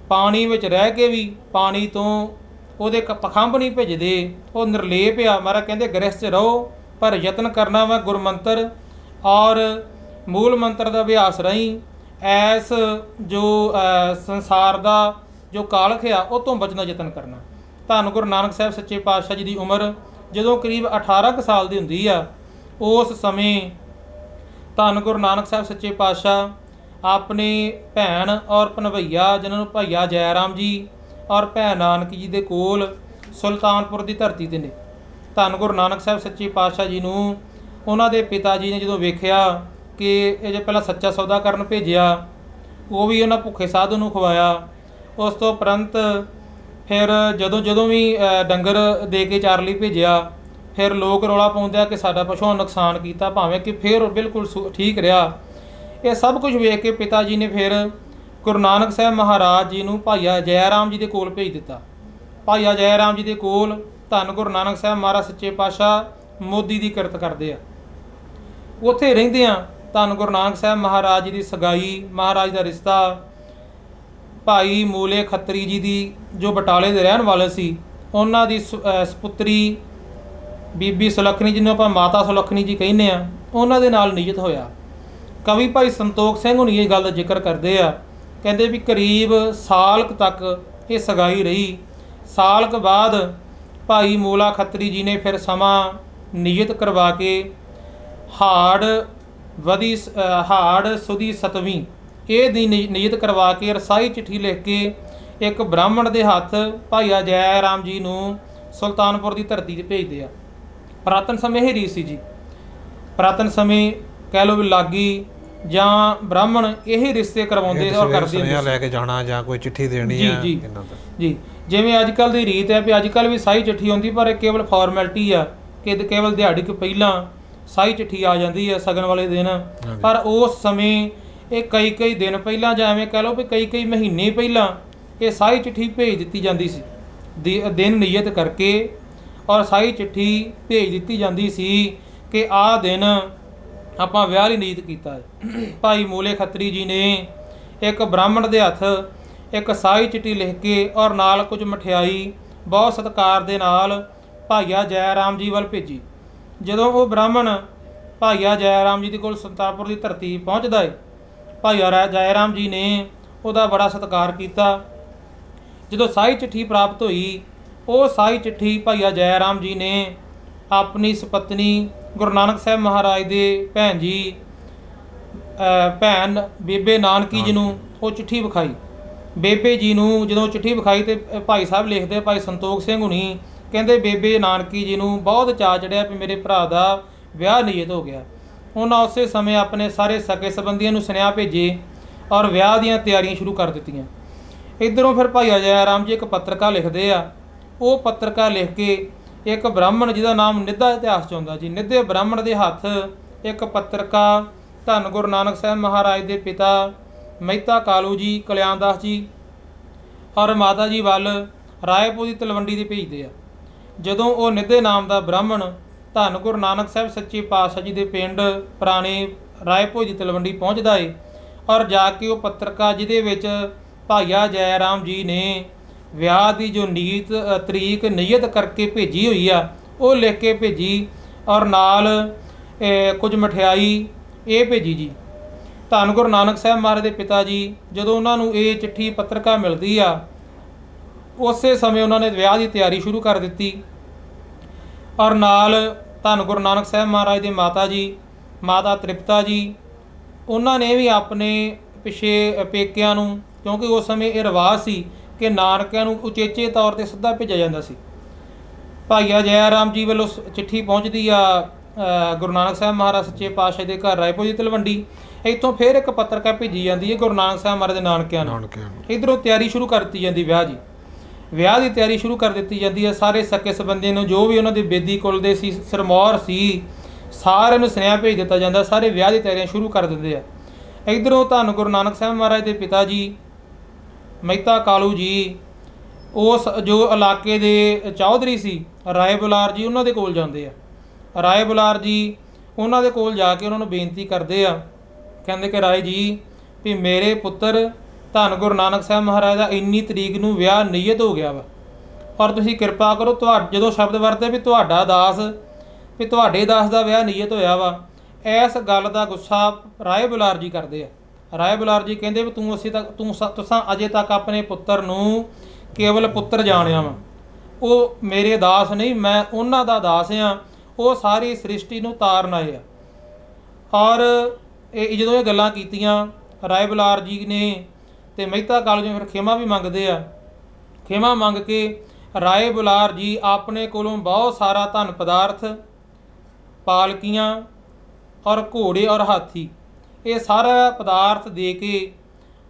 ਪਾਣੀ ਵਿੱਚ ਰਹਿ ਕੇ ਵੀ ਪਾਣੀ ਤੋਂ ਉਹਦੇ ਪਖੰਭ ਨਹੀਂ ਭਿੱਜਦੇ, ਉਹ ਨਿਰਲੇਪ ਆ। ਮਹਾਰਾਜ ਕਹਿੰਦੇ ਗ੍ਰਹਿਸਥ 'ਚ ਰਹੋ ਪਰ ਯਤਨ ਕਰਨਾ ਵਾ ਗੁਰਮੰਤਰ ਔਰ ਮੂਲ ਮੰਤਰ ਦਾ ਅਭਿਆਸ ਰਹੀ ਐਸ ਜੋ ਸੰਸਾਰ ਦਾ ਜੋ ਕਾਲਖ ਆ ਉਹ ਤੋਂ ਬਚਣ ਦਾ ਯਤਨ ਕਰਨਾ। ਧੰਨ ਗੁਰੂ ਨਾਨਕ ਸਾਹਿਬ ਸੱਚੇ ਪਾਤਸ਼ਾਹ ਜੀ ਦੀ ਉਮਰ ਜਦੋਂ ਕਰੀਬ 18 ਕੁ ਸਾਲ ਦੀ ਹੁੰਦੀ ਆ, ਉਸ ਸਮੇਂ ਧੰਨ ਗੁਰੂ ਨਾਨਕ ਸਾਹਿਬ ਸੱਚੇ ਪਾਤਸ਼ਾਹ ਆਪਣੀ ਭੈਣ ਔਰ ਭਣਵਈਆ ਜਿਨ੍ਹਾਂ ਨੂੰ ਭਈਆ ਜੈ ਰਾਮ ਜੀ ਔਰ ਭੈਣ ਨਾਨਕੀ ਜੀ ਦੇ ਕੋਲ ਸੁਲਤਾਨਪੁਰ ਦੀ ਧਰਤੀ 'ਤੇ ਨੇ। ਧੰਨ ਗੁਰੂ ਨਾਨਕ ਸਾਹਿਬ ਸੱਚੇ ਪਾਤਸ਼ਾਹ ਜੀ ਨੂੰ ਉਹਨਾਂ ਦੇ ਪਿਤਾ ਜੀ ਨੇ ਜਦੋਂ ਵੇਖਿਆ ਕਿ ਇਹ ਜੇ ਪਹਿਲਾਂ ਸੱਚਾ ਸੌਦਾ ਕਰਨ ਭੇਜਿਆ, ਉਹ ਵੀ ਉਹਨਾਂ ਭੁੱਖੇ ਸਾਧੂ ਨੂੰ ਖਵਾਇਆ। ਉਸ ਤੋਂ ਉਪਰੰਤ ਫਿਰ ਜਦੋਂ ਵੀ ਡੰਗਰ ਦੇ ਕੇ ਚਾਰ ਲਈ ਭੇਜਿਆ, ਫਿਰ ਲੋਕ ਰੌਲਾ ਪਾਉਂਦੇ ਆ ਕਿ ਸਾਡਾ ਪਸ਼ੂਆਂ ਨੂੰ ਨੁਕਸਾਨ ਕੀਤਾ, ਭਾਵੇਂ ਕਿ ਫਿਰ ਬਿਲਕੁਲ ਠੀਕ ਰਿਹਾ। ਇਹ ਸਭ ਕੁਝ ਵੇਖ ਕੇ ਪਿਤਾ ਜੀ ਨੇ ਫਿਰ ਗੁਰੂ ਨਾਨਕ ਸਾਹਿਬ ਮਹਾਰਾਜ ਜੀ ਨੂੰ ਭਾਈਆ ਜੈ ਰਾਮ ਜੀ ਦੇ ਕੋਲ ਭੇਜ ਦਿੱਤਾ। ਭਾਈਆ ਜੈ ਰਾਮ ਜੀ ਦੇ ਕੋਲ ਧੰਨ ਗੁਰੂ ਨਾਨਕ ਸਾਹਿਬ ਮਹਾਰਾਜ ਸੱਚੇ ਪਾਤਸ਼ਾਹ ਮੋਦੀ ਦੀ ਕਿਰਤ ਕਰਦੇ ਆ। ਉੱਥੇ ਰਹਿੰਦੇ ਆ ਧੰਨ ਗੁਰੂ ਨਾਨਕ ਸਾਹਿਬ ਮਹਾਰਾਜ ਜੀ ਦੀ ਸਗਾਈ, ਮਹਾਰਾਜ ਦਾ ਰਿਸ਼ਤਾ ਭਾਈ ਮੂਲੇ ਖੱਤਰੀ ਜੀ ਦੀ ਜੋ ਬਟਾਲੇ ਦੇ ਰਹਿਣ ਵਾਲੇ ਸੀ, ਉਹਨਾਂ ਦੀ ਸਪੁੱਤਰੀ ਬੀਬੀ ਸੁਲੱਖਣੀ ਜਿਹਨੂੰ ਆਪਾਂ ਮਾਤਾ ਸੁਲੱਖਣੀ ਜੀ ਕਹਿੰਦੇ ਆ, ਉਹਨਾਂ ਦੇ ਨਾਲ ਨਿਯਤ ਹੋਇਆ। ਕਵੀ ਭਾਈ ਸੰਤੋਖ ਸਿੰਘ ਹੁਣੀ ਇਹ ਗੱਲ ਦਾ ਜ਼ਿਕਰ ਕਰਦੇ ਆ, ਕਹਿੰਦੇ ਵੀ ਕਰੀਬ ਸਾਲ ਕੁ ਤੱਕ ਇਹ ਸਗਾਈ ਰਹੀ। ਸਾਲ ਕੁ ਬਾਅਦ ਭਾਈ ਮੂਲਾ ਖੱਤਰੀ ਜੀ ਨੇ ਫਿਰ ਸਮਾਂ ਨਿਯਤ ਕਰਵਾ ਕੇ ਹਾੜ ਸੁਦੀ 7ਵੀਂ ਇਹ ਦੀ ਨਿਯਤ ਕਰਵਾ ਕੇ ਰਸਾਈ ਚਿੱਠੀ ਲਿਖ ਕੇ ਇੱਕ ਬ੍ਰਾਹਮਣ ਦੇ ਹੱਥ ਭਾਈਆ ਜੈ ਰਾਮ ਜੀ ਨੂੰ ਸੁਲਤਾਨਪੁਰ ਦੀ ਧਰਤੀ 'ਤੇ ਭੇਜਦੇ ਆ। ਪੁਰਾਤਨ ਸਮੇਂ ਇਹ ਰੀਤ ਸੀ ਜੀ। ਪੁਰਾਤਨ ਸਮੇਂ ਕਹਿ ਲਓ ਵੀ ਲਾਗੀ ਜਾਂ ਬ੍ਰਾਹਮਣ ਇਹ ਰਿਸ਼ਤੇ ਕਰਵਾਉਂਦੇ ਔਰ ਕਰਦੇ ਹੁੰਦੇ ਲੈ ਕੇ ਜਾਣਾ ਜਾਂ ਕੋਈ ਚਿੱਠੀ ਦੇਣੀ ਆ ਜੀ। ਜਿਵੇਂ ਅੱਜ ਕੱਲ੍ਹ ਦੀ ਰੀਤ ਹੈ ਵੀ ਅੱਜ ਕੱਲ੍ਹ ਵੀ ਸਾਈ ਚਿੱਠੀ ਆਉਂਦੀ, ਪਰ ਇਹ ਕੇਵਲ ਫਾਰਮੈਲਿਟੀ ਆ ਕਿ ਕੇਵਲ ਦਿਹਾੜੀ ਕੁ ਪਹਿਲਾਂ ਸਾਈ ਚਿੱਠੀ ਆ ਜਾਂਦੀ ਹੈ ਸਗਨ ਵਾਲੇ ਦਿਨ। ਪਰ ਉਸ ਸਮੇਂ ਇਹ ਕਈ ਦਿਨ ਪਹਿਲਾਂ ਜਾਂ ਐਵੇਂ ਕਹਿ ਲਓ ਵੀ ਕਈ ਮਹੀਨੇ ਪਹਿਲਾਂ ਇਹ ਸਾਈ ਚਿੱਠੀ ਭੇਜ ਦਿੱਤੀ ਜਾਂਦੀ ਸੀ, ਦਿਨ ਨਿਯਤ ਕਰਕੇ ਔਰ ਸਾਈ ਚਿੱਠੀ ਭੇਜ ਦਿੱਤੀ ਜਾਂਦੀ ਸੀ ਕਿ ਆਹ ਦਿਨ ਆਪਾਂ ਵਿਆਹ ਲਈ ਨਿਯਤ ਕੀਤਾ ਹੈ। ਭਾਈ ਮੂਲੇ ਖੱਤਰੀ ਜੀ ਨੇ ਇੱਕ ਬ੍ਰਾਹਮਣ ਦੇ ਹੱਥ ਇੱਕ ਸਾਈ ਚਿੱਠੀ ਲਿਖ ਕੇ ਔਰ ਨਾਲ ਕੁਝ ਮਠਿਆਈ ਬਹੁਤ ਸਤਿਕਾਰ ਦੇ ਨਾਲ ਭਾਈਆ ਜੈ ਰਾਮ ਜੀ ਵੱਲ ਭੇਜੀ। ਜਦੋਂ ਉਹ ਬ੍ਰਾਹਮਣ ਭਾਈਆ ਜੈ ਰਾਮ ਜੀ ਦੇ ਕੋਲ ਸੁਲਤਾਨਪੁਰ ਦੀ ਧਰਤੀ ਪਹੁੰਚਦਾ ਹੈ, ਭਾਈਆ ਜੈ ਰਾਮ ਜੀ ਨੇ ਉਹਦਾ ਬੜਾ ਸਤਿਕਾਰ ਕੀਤਾ। ਜਦੋਂ ਸਾਈ ਚਿੱਠੀ ਪ੍ਰਾਪਤ ਹੋਈ, ਉਹ ਸਾਈ ਚਿੱਠੀ ਭਾਈਆ ਜੈ ਰਾਮ ਜੀ ਨੇ ਆਪਣੀ ਸੁਪਤਨੀ ਗੁਰੂ ਨਾਨਕ ਸਾਹਿਬ ਮਹਾਰਾਜ ਦੇ ਭੈਣ ਜੀ ਭੈਣ ਬੇਬੇ ਨਾਨਕੀ ਜੀ ਨੂੰ ਉਹ ਚਿੱਠੀ ਵਿਖਾਈ। ਬੇਬੇ ਜੀ ਨੂੰ ਜਦੋਂ ਚਿੱਠੀ ਵਿਖਾਈ ਤੇ ਭਾਈ ਸਾਹਿਬ ਲਿਖਦੇ, ਭਾਈ ਸੰਤੋਖ ਸਿੰਘ ਹੁਣੀ ਕਹਿੰਦੇ ਬੇਬੇ ਨਾਨਕੀ ਜੀ ਨੂੰ ਬਹੁਤ ਚਾਅ ਚੜਿਆ ਵੀ ਮੇਰੇ ਭਰਾ ਦਾ ਵਿਆਹ ਨਿਯਤ ਹੋ ਗਿਆ। ਉਹਨਾਂ ਉਸੇ ਸਮੇਂ ਆਪਣੇ ਸਾਰੇ ਸਕੇ ਸੰਬੰਧੀਆਂ ਨੂੰ ਸੁਨੇਹਾ ਭੇਜੇ ਔਰ ਵਿਆਹ ਦੀਆਂ ਤਿਆਰੀਆਂ ਸ਼ੁਰੂ ਕਰ ਦਿੱਤੀਆਂ। ਇੱਧਰੋਂ ਫਿਰ ਭਾਈ ਜੈ ਰਾਮ ਜੀ ਇੱਕ ਪੱਤਰਕਾ ਲਿਖਦੇ ਆ। ਉਹ ਪੱਤਰਕਾ ਲਿਖ ਕੇ ਇੱਕ ਬ੍ਰਾਹਮਣ ਜਿਹਦਾ ਨਾਮ ਨਿੱਧਾ ਇਤਿਹਾਸ 'ਚ ਆਉਂਦਾ ਜੀ, ਨਿੱਧੇ ਬ੍ਰਾਹਮਣ ਦੇ ਹੱਥ ਇੱਕ ਪੱਤਰਕਾ ਧੰਨ ਗੁਰੂ ਨਾਨਕ ਸਾਹਿਬ ਮਹਾਰਾਜ ਦੇ ਪਿਤਾ ਮਹਿਤਾ ਕਾਲੂ ਜੀ, ਕਲਿਆਣਦਾਸ ਜੀ ਔਰ ਮਾਤਾ ਜੀ ਵੱਲ ਰਾਏਪੁਰ ਦੀ ਤਲਵੰਡੀ ਦੇ ਭੇਜਦੇ ਆ। ਜਦੋਂ ਉਹ ਨਿੱਧੇ ਨਾਮ ਦਾ ਬ੍ਰਾਹਮਣ ਧੰਨ ਗੁਰੂ ਨਾਨਕ ਸਾਹਿਬ ਸੱਚੇ ਪਾਤਸ਼ਾਹ ਜੀ ਦੇ ਪਿੰਡ ਪੁਰਾਣੇ ਰਾਏਪੁਰ ਦੀ ਤਲਵੰਡੀ ਪਹੁੰਚਦਾ ਏ ਔਰ ਜਾ ਕੇ ਉਹ ਪੱਤਰਕਾ ਜਿਹਦੇ ਵਿੱਚ ਭਾਈਆ ਜੈ ਰਾਮ ਜੀ ਨੇ ਵਿਆਹ ਦੀ ਜੋ ਤਰੀਕ ਨਿਯਤ ਕਰਕੇ ਭੇਜੀ ਹੋਈ ਆ ਉਹ ਲਿਖ ਕੇ ਭੇਜੀ ਔਰ ਨਾਲ ਕੁਝ ਮਠਿਆਈ ਇਹ ਭੇਜੀ ਜੀ। ਧੰਨ ਗੁਰੂ ਨਾਨਕ ਸਾਹਿਬ ਮਹਾਰਾਜ ਦੇ ਪਿਤਾ ਜੀ ਜਦੋਂ ਉਹਨਾਂ ਨੂੰ ਇਹ ਚਿੱਠੀ ਪੱਤਰਕਾ ਮਿਲਦੀ ਆ, ਉਸੇ ਸਮੇਂ ਉਹਨਾਂ ਨੇ ਵਿਆਹ ਦੀ ਤਿਆਰੀ ਸ਼ੁਰੂ ਕਰ ਦਿੱਤੀ ਔਰ ਨਾਲ ਧੰਨ ਗੁਰੂ ਨਾਨਕ ਸਾਹਿਬ ਮਹਾਰਾਜ ਦੇ ਮਾਤਾ ਜੀ ਮਾਤਾ ਤ੍ਰਿਪਤਾ ਜੀ, ਉਹਨਾਂ ਨੇ ਵੀ ਆਪਣੇ ਪਿਛੇ ਪੇਕਿਆਂ ਨੂੰ, ਕਿਉਂਕਿ ਉਸ ਸਮੇਂ ਇਹ ਰਿਵਾਜ਼ ਸੀ ਕਿ ਨਾਨਕਿਆਂ ਨੂੰ ਉਚੇਚੇ ਤੌਰ 'ਤੇ ਸਿੱਧਾ ਭੇਜਿਆ ਜਾਂਦਾ ਸੀ। ਭਾਈਆ ਜੈ ਰਾਮ ਜੀ ਵੱਲੋਂ ਚਿੱਠੀ ਪਹੁੰਚਦੀ ਆ ਗੁਰੂ ਨਾਨਕ ਸਾਹਿਬ ਮਹਾਰਾਜ ਸੱਚੇ ਪਾਤਸ਼ਾਹ ਦੇ ਘਰ ਰਾਏਪੁਰ ਦੀ ਤਲਵੰਡੀ। ਇੱਥੋਂ ਫਿਰ ਇੱਕ ਪੱਤਰਕਾਰ ਭੇਜੀ ਜਾਂਦੀ ਹੈ ਗੁਰੂ ਨਾਨਕ ਸਾਹਿਬ ਮਹਾਰਾਜ ਦੇ ਨਾਨਕਿਆਂ ਨੂੰ। ਇੱਧਰੋਂ ਤਿਆਰੀ ਸ਼ੁਰੂ ਕਰ ਦਿੱਤੀ ਜਾਂਦੀ ਵਿਆਹ ਦੀ ਤਿਆਰੀ ਸ਼ੁਰੂ ਕਰ ਦਿੱਤੀ ਜਾਂਦੀ ਹੈ। ਸਾਰੇ ਸਕੇ ਸੰਬੰਧੀ ਨੂੰ ਜੋ ਵੀ ਉਹਨਾਂ ਦੇ ਬੇਦੀ ਕੁਲ ਦੇ ਸੀ, ਸਿਰਮੌਰ ਸੀ, ਸਾਰਿਆਂ ਨੂੰ ਸੁਨੇਹਾ ਭੇਜ ਦਿੱਤਾ ਜਾਂਦਾ। ਸਾਰੇ ਵਿਆਹ ਦੀ ਤਿਆਰੀਆਂ ਸ਼ੁਰੂ ਕਰ ਦਿੰਦੇ ਆ। ਇੱਧਰੋਂ ਧੰਨ ਗੁਰੂ ਨਾਨਕ ਸਾਹਿਬ ਮਹਾਰਾਜ ਦੇ ਪਿਤਾ ਜੀ ਮਹਿਤਾ ਕਾਲੂ ਜੀ ਉਸ ਜੋ ਇਲਾਕੇ ਦੇ ਚੌਧਰੀ ਸੀ ਰਾਏ ਬੁਲਾਰ ਜੀ, ਉਹਨਾਂ ਦੇ ਕੋਲ ਜਾਂਦੇ ਆ। ਰਾਏ ਬੁਲਾਰ ਜੀ ਉਹਨਾਂ ਦੇ ਕੋਲ ਜਾ ਕੇ ਉਹਨਾਂ ਨੂੰ ਬੇਨਤੀ ਕਰਦੇ ਆ, ਕਹਿੰਦੇ ਕਿ ਰਾਏ ਜੀ ਵੀ ਮੇਰੇ ਪੁੱਤਰ ਧੰਨ ਗੁਰੂ ਨਾਨਕ ਸਾਹਿਬ ਮਹਾਰਾਜ ਦਾ ਇੰਨੀ ਤਰੀਕ ਨੂੰ ਵਿਆਹ ਨਿਯਤ ਹੋ ਗਿਆ ਵਾ, ਔਰ ਤੁਸੀਂ ਕਿਰਪਾ ਕਰੋ ਜਦੋਂ ਸ਼ਬਦ ਵਰਤੇ ਵੀ ਤੁਹਾਡਾ ਦਾਸ, ਵੀ ਤੁਹਾਡੇ ਦਾਸ ਦਾ ਵਿਆਹ ਨਿਯਤ ਹੋਇਆ ਵਾ, ਇਸ ਗੱਲ ਦਾ ਗੁੱਸਾ ਰਾਏ ਬੁਲਾਰ ਜੀ ਕਰਦੇ ਆ। ਰਾਏ ਬੁਲਾਰ ਜੀ ਕਹਿੰਦੇ ਵੀ ਤੁਸਾਂ ਅਜੇ ਤੱਕ ਆਪਣੇ ਪੁੱਤਰ ਨੂੰ ਕੇਵਲ ਪੁੱਤਰ ਜਾਣਿਆ ਵਾ, ਉਹ ਮੇਰੇ ਦਾਸ ਨਹੀਂ, ਮੈਂ ਉਹਨਾਂ ਦਾ ਦਾਸ ਆ, ਉਹ ਸਾਰੀ ਸ੍ਰਿਸ਼ਟੀ ਨੂੰ ਤਾਰਨ ਆਏ ਆ। ਔਰ ਜਦੋਂ ਇਹ ਗੱਲਾਂ ਕੀਤੀਆਂ ਰਾਏ ਬੁਲਾਰ ਜੀ ਨੇ ਤੇ ਮਹਿਤਾ ਕਾਲੂ ਜੀ ਫਿਰ ਖਿਮਾ ਵੀ ਮੰਗਦੇ ਆ। ਖਿਮਾ ਮੰਗ ਕੇ ਰਾਏ ਬੁਲਾਰ ਜੀ ਆਪਣੇ ਕੋਲੋਂ ਬਹੁਤ ਸਾਰਾ ਧਨ ਪਦਾਰਥ, ਪਾਲਕੀਆਂ ਔਰ ਘੋੜੇ ਔਰ ਹਾਥੀ, ਇਹ ਸਾਰਾ ਪਦਾਰਥ ਦੇ ਕੇ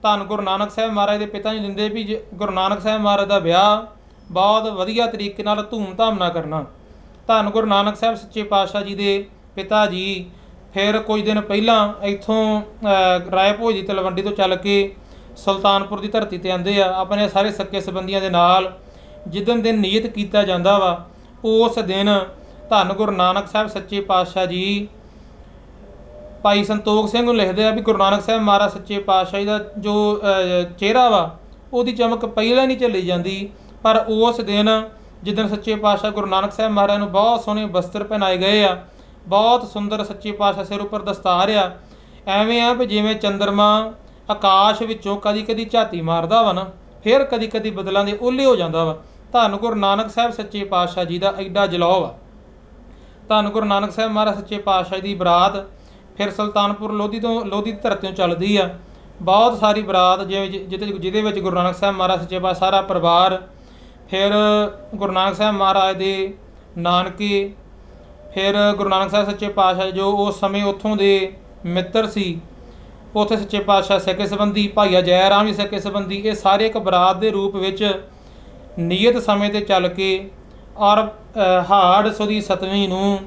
ਧੰਨ ਗੁਰੂ ਨਾਨਕ ਸਾਹਿਬ ਮਹਾਰਾਜ ਦੇ ਪਿਤਾ ਜੀ ਦਿੰਦੇ ਵੀ ਗੁਰੂ ਨਾਨਕ ਸਾਹਿਬ ਮਹਾਰਾਜ ਦਾ ਵਿਆਹ ਬਹੁਤ ਵਧੀਆ ਤਰੀਕੇ ਨਾਲ ਧੂਮ-ਧਾਮ ਨਾਲ ਕਰਨਾ। ਧੰਨ ਗੁਰੂ ਨਾਨਕ ਸਾਹਿਬ ਸੱਚੇ ਪਾਤਸ਼ਾਹ ਜੀ ਦੇ ਪਿਤਾ ਜੀ ਫਿਰ ਕੁਝ ਦਿਨ ਪਹਿਲਾਂ ਇੱਥੋਂ ਰਾਏਭੋਜ ਦੀ ਤਲਵੰਡੀ ਤੋਂ ਚੱਲ ਕੇ ਸੁਲਤਾਨਪੁਰ ਦੀ ਧਰਤੀ 'ਤੇ ਆਉਂਦੇ ਆ ਆਪਣੇ ਸਾਰੇ ਸੱਕੇ ਸੰਬੰਧੀਆਂ ਦੇ ਨਾਲ। ਜਿੱਦਣ ਦਿਨ ਨਿਯਤ ਕੀਤਾ ਜਾਂਦਾ ਵਾ ਉਸ ਦਿਨ ਧੰਨ ਗੁਰੂ ਨਾਨਕ ਸਾਹਿਬ ਸੱਚੇ ਪਾਤਸ਼ਾਹ ਜੀ ਭਾਈ ਸੰਤੋਖ ਸਿੰਘ ਨੂੰ ਲਿਖਦੇ ਆ ਵੀ ਗੁਰੂ ਨਾਨਕ ਸਾਹਿਬ ਮਹਾਰਾਜ ਸੱਚੇ ਪਾਤਸ਼ਾਹ ਜੀ ਦਾ ਜੋ ਚਿਹਰਾ ਵਾ ਉਹਦੀ ਚਮਕ ਪਹਿਲਾਂ ਨਹੀਂ ਚੱਲੀ ਜਾਂਦੀ, ਪਰ ਉਸ ਦਿਨ ਜਿੱਦਣ ਸੱਚੇ ਪਾਤਸ਼ਾਹ ਗੁਰੂ ਨਾਨਕ ਸਾਹਿਬ ਮਹਾਰਾਜ ਨੂੰ ਬਹੁਤ ਸੋਹਣੇ ਬਸਤਰ ਪਹਿਨਾਏ ਗਏ ਆ, ਬਹੁਤ ਸੁੰਦਰ ਸੱਚੇ ਪਾਤਸ਼ਾਹ ਸਿਰ ਉੱਪਰ ਦਸਤਾਰ ਆ, ਐਵੇਂ ਆ ਵੀ ਜਿਵੇਂ ਚੰਦਰਮਾ ਆਕਾਸ਼ ਵਿੱਚੋਂ ਕਦੀ ਕਦੀ ਝਾਤੀ ਮਾਰਦਾ ਵਾ ਨਾ, ਫਿਰ ਕਦੀ ਕਦੀ ਬਦਲਾਂ ਦੇ ਓਹਲੇ ਹੋ ਜਾਂਦਾ ਵਾ। ਧੰਨ ਗੁਰੂ ਨਾਨਕ ਸਾਹਿਬ ਸੱਚੇ ਪਾਤਸ਼ਾਹ ਜੀ ਦਾ ਐਡਾ ਜਲੌ ਵਾ। ਧੰਨ ਗੁਰੂ ਨਾਨਕ ਸਾਹਿਬ ਮਹਾਰਾਜ ਸੱਚੇ ਪਾਤਸ਼ਾਹ ਦੀ ਬਰਾਤ ਫਿਰ ਸੁਲਤਾਨਪੁਰ ਲੋਧੀ ਦੀ ਧਰਤੀ ਤੋਂ ਚੱਲਦੀ ਆ। ਬਹੁਤ ਸਾਰੀ ਬਰਾਤ ਜਿਹਦੇ ਵਿੱਚ ਗੁਰੂ ਨਾਨਕ ਸਾਹਿਬ ਮਹਾਰਾਜ ਸੱਚੇ ਪਾਤਸ਼ਾਹ ਸਾਰਾ ਪਰਿਵਾਰ, ਫਿਰ ਗੁਰੂ ਨਾਨਕ ਸਾਹਿਬ ਮਹਾਰਾਜ ਦੇ ਨਾਨਕੇ, ਫਿਰ ਗੁਰੂ ਨਾਨਕ ਸਾਹਿਬ ਸੱਚੇ ਪਾਤਸ਼ਾਹ ਜੋ ਉਸ ਸਮੇਂ ਉੱਥੋਂ ਦੇ ਮਿੱਤਰ ਸੀ, ਉੱਥੇ ਸੱਚੇ ਪਾਤਸ਼ਾਹ ਸਕੇ ਸੰਬੰਧੀ ਭਾਈਆ ਜੈ ਰਾਮ ਜੀ ਸਕੇ ਸੰਬੰਧੀ, ਇਹ ਸਾਰੇ ਇੱਕ ਬਰਾਤ ਦੇ ਰੂਪ ਵਿੱਚ ਨਿਯਤ ਸਮੇਂ 'ਤੇ ਚੱਲ ਕੇ ਔਰ ਹਾੜ ਸੁਦੀ 7ਵੀਂ ਨੂੰ